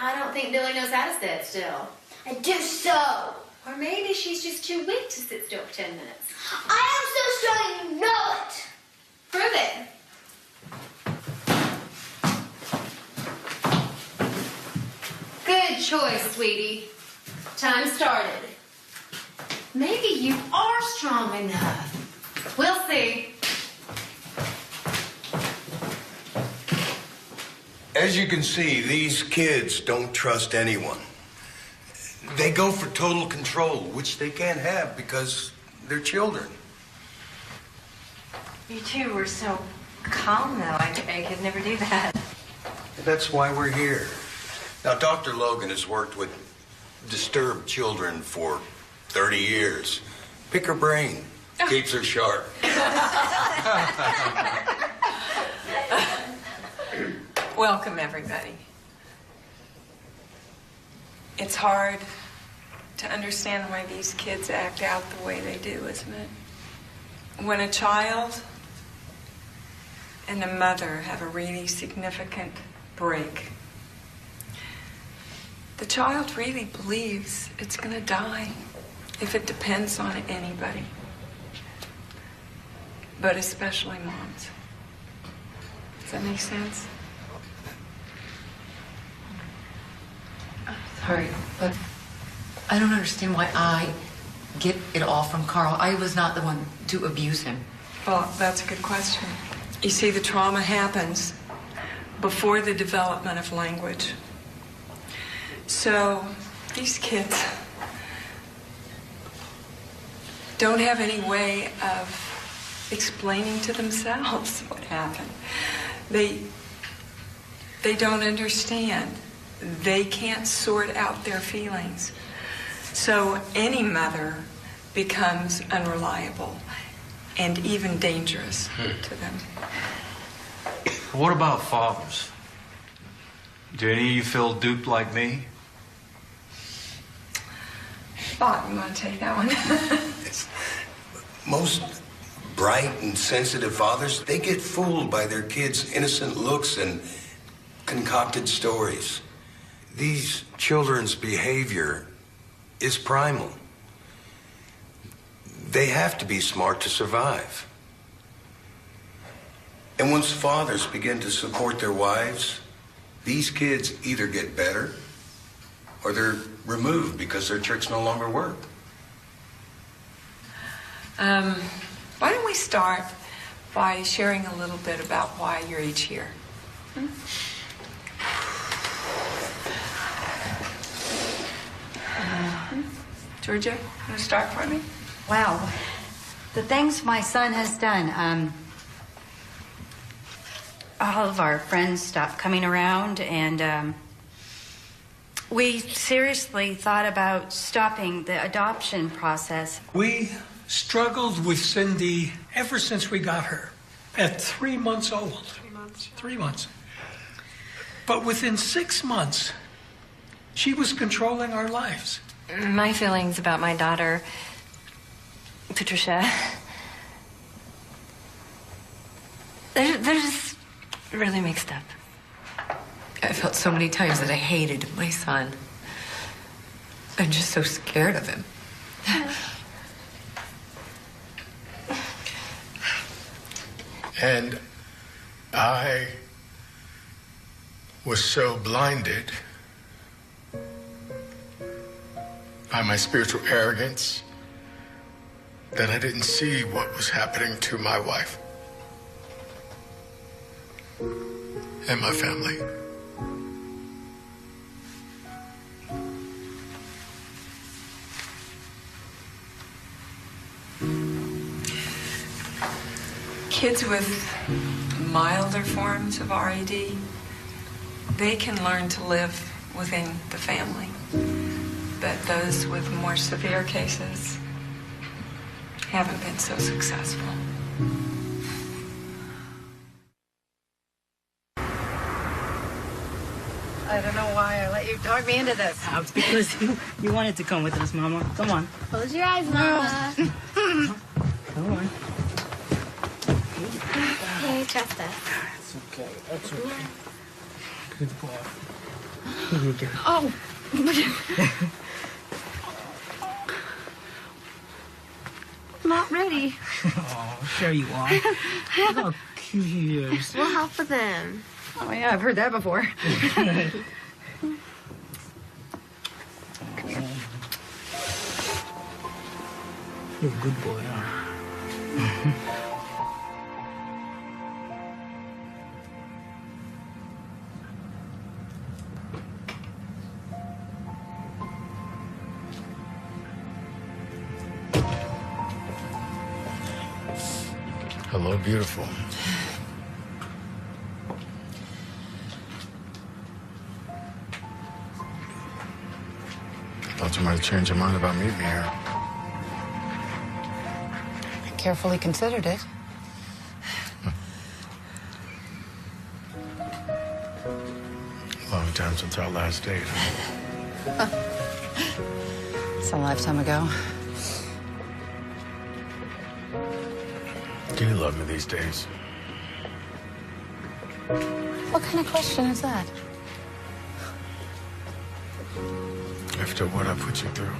I don't think Billy knows how to sit still. I do so. Or maybe she's just too weak to sit still for 10 minutes. I am so strong, you know it. Prove it. Good choice, sweetie. Time started. Maybe you are strong enough. We'll see. As you can see, these kids don't trust anyone. They go for total control, which they can't have because they're children. You two were so calm, though. I could never do that. That's why we're here. Now, Dr. Logan has worked with disturbed children for 30 years. Pick her brain. Keeps her sharp. Welcome, everybody. It's hard to understand why these kids act out the way they do, isn't it? When a child and a mother have a really significant break, the child really believes it's going to die if it depends on anybody, but especially moms. Does that make sense? Sorry, but I don't understand why I get it all from Carl. I was not the one to abuse him. Well, that's a good question. You see, the trauma happens before the development of language. So these kids don't have any way of explaining to themselves what happened. They don't understand. They can't sort out their feelings. So any mother becomes unreliable and even dangerous to them. What about fathers? Do any of you feel duped like me? Bob, you want to take that one? Most bright and sensitive fathers, they get fooled by their kids' innocent looks and concocted stories. These children's behavior is primal. They have to be smart to survive. And once fathers begin to support their wives, these kids either get better or they're removed because their tricks no longer work. Why don't we start by sharing a little bit about why you're each here? Georgia, you want to start for me? Wow. The things my son has done. All of our friends stopped coming around, and we seriously thought about stopping the adoption process. We struggled with Cindy ever since we got her at 3 months old. 3 months. But within 6 months, she was controlling our lives. My feelings about my daughter, Patricia, they're just really mixed up. I felt so many times that I hated my son. I'm just so scared of him. And I was so blinded by my spiritual arrogance that I didn't see what was happening to my wife and my family. Kids with milder forms of RAD, they can learn to live within the family. But those with more severe cases haven't been so successful. I don't know why I let you talk me into this. It's because you wanted to come with us, Mama. Come on. Close your eyes, Mama. Come on. Hey, trust us. It's okay. That's okay. Good boy. Here you go. Oh. Not ready. Oh, sure you are. Look how cute he is. We'll help with him. Oh, yeah, I've heard that before. You're a good boy, huh? Hello, beautiful. Thought you might have changed your mind about meeting me here. I carefully considered it. Long time since our last date. It's a lifetime ago. Do you love me these days? What kind of question is that? After what I put you through.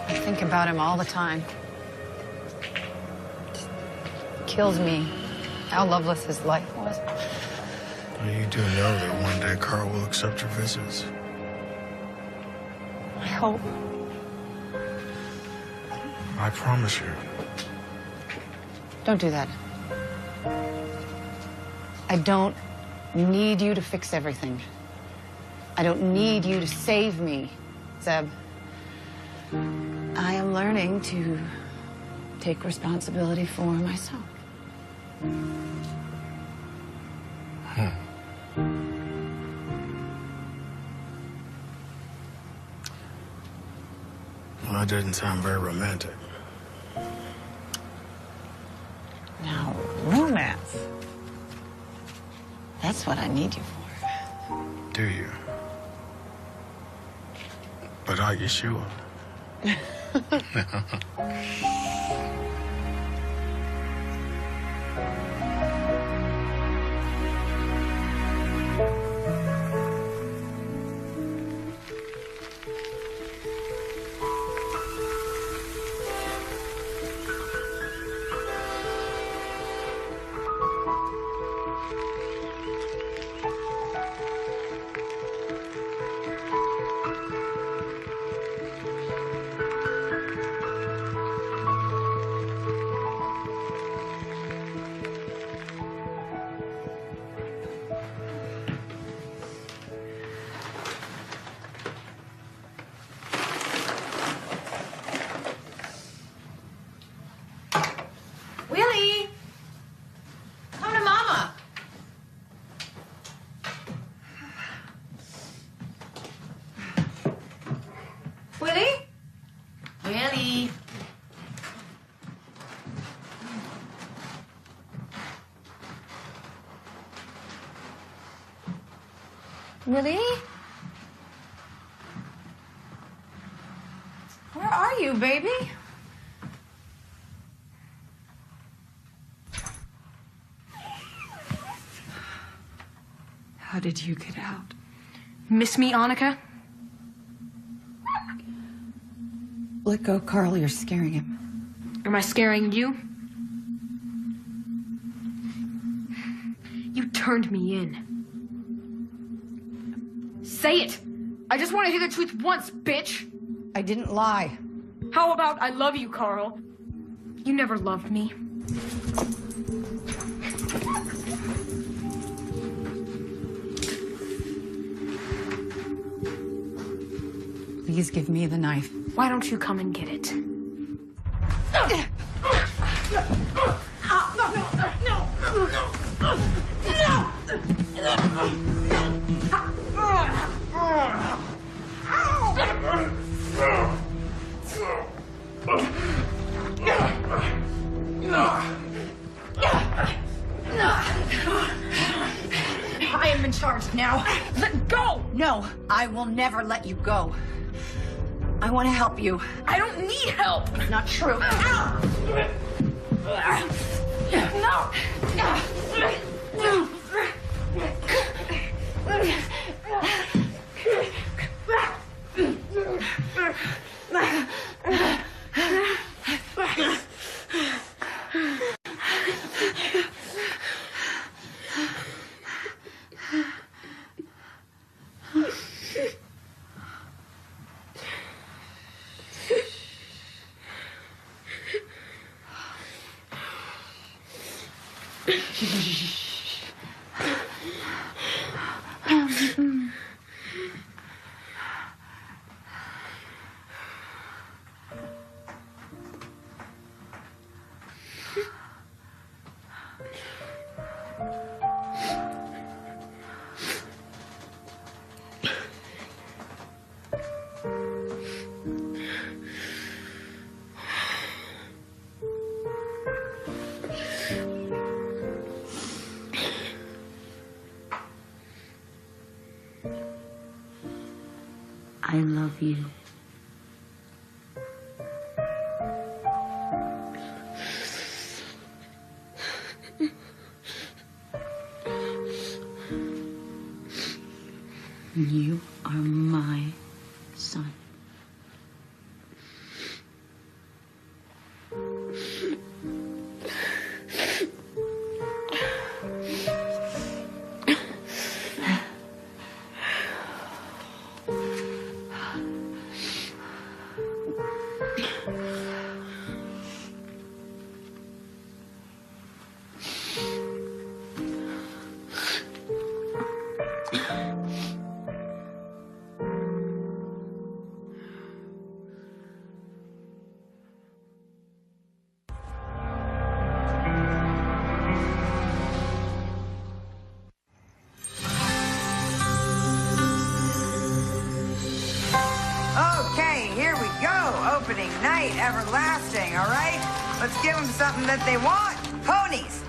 I think about him all the time. It kills me how loveless his life was. Well, you do know that one day Carl will accept your visits. I hope. I promise you. Don't do that. I don't need you to fix everything. I don't need you to save me, Zeb. I am learning to take responsibility for myself. Well, that didn't sound very romantic. Now, romance. That's what I need you for. Do you? But are you sure? Willie! Come to Mama. Willie? Willie? Willie? Where are you, baby? How did you get out? Miss me, Annika? Let go, Carl. You're scaring him. Am I scaring you? You turned me in. Say it! I just want to hear the truth once, bitch! I didn't lie. How about I love you, Carl? You never loved me. Please give me the knife. Why don't you come and get it? I am in charge now. Let go! No, I will never let you go. I want to help you. I don't need help. It's not true. No. I love you. You are my son. Okay, here we go. Opening night, everlasting, all right? Let's give them something that they want. Ponies.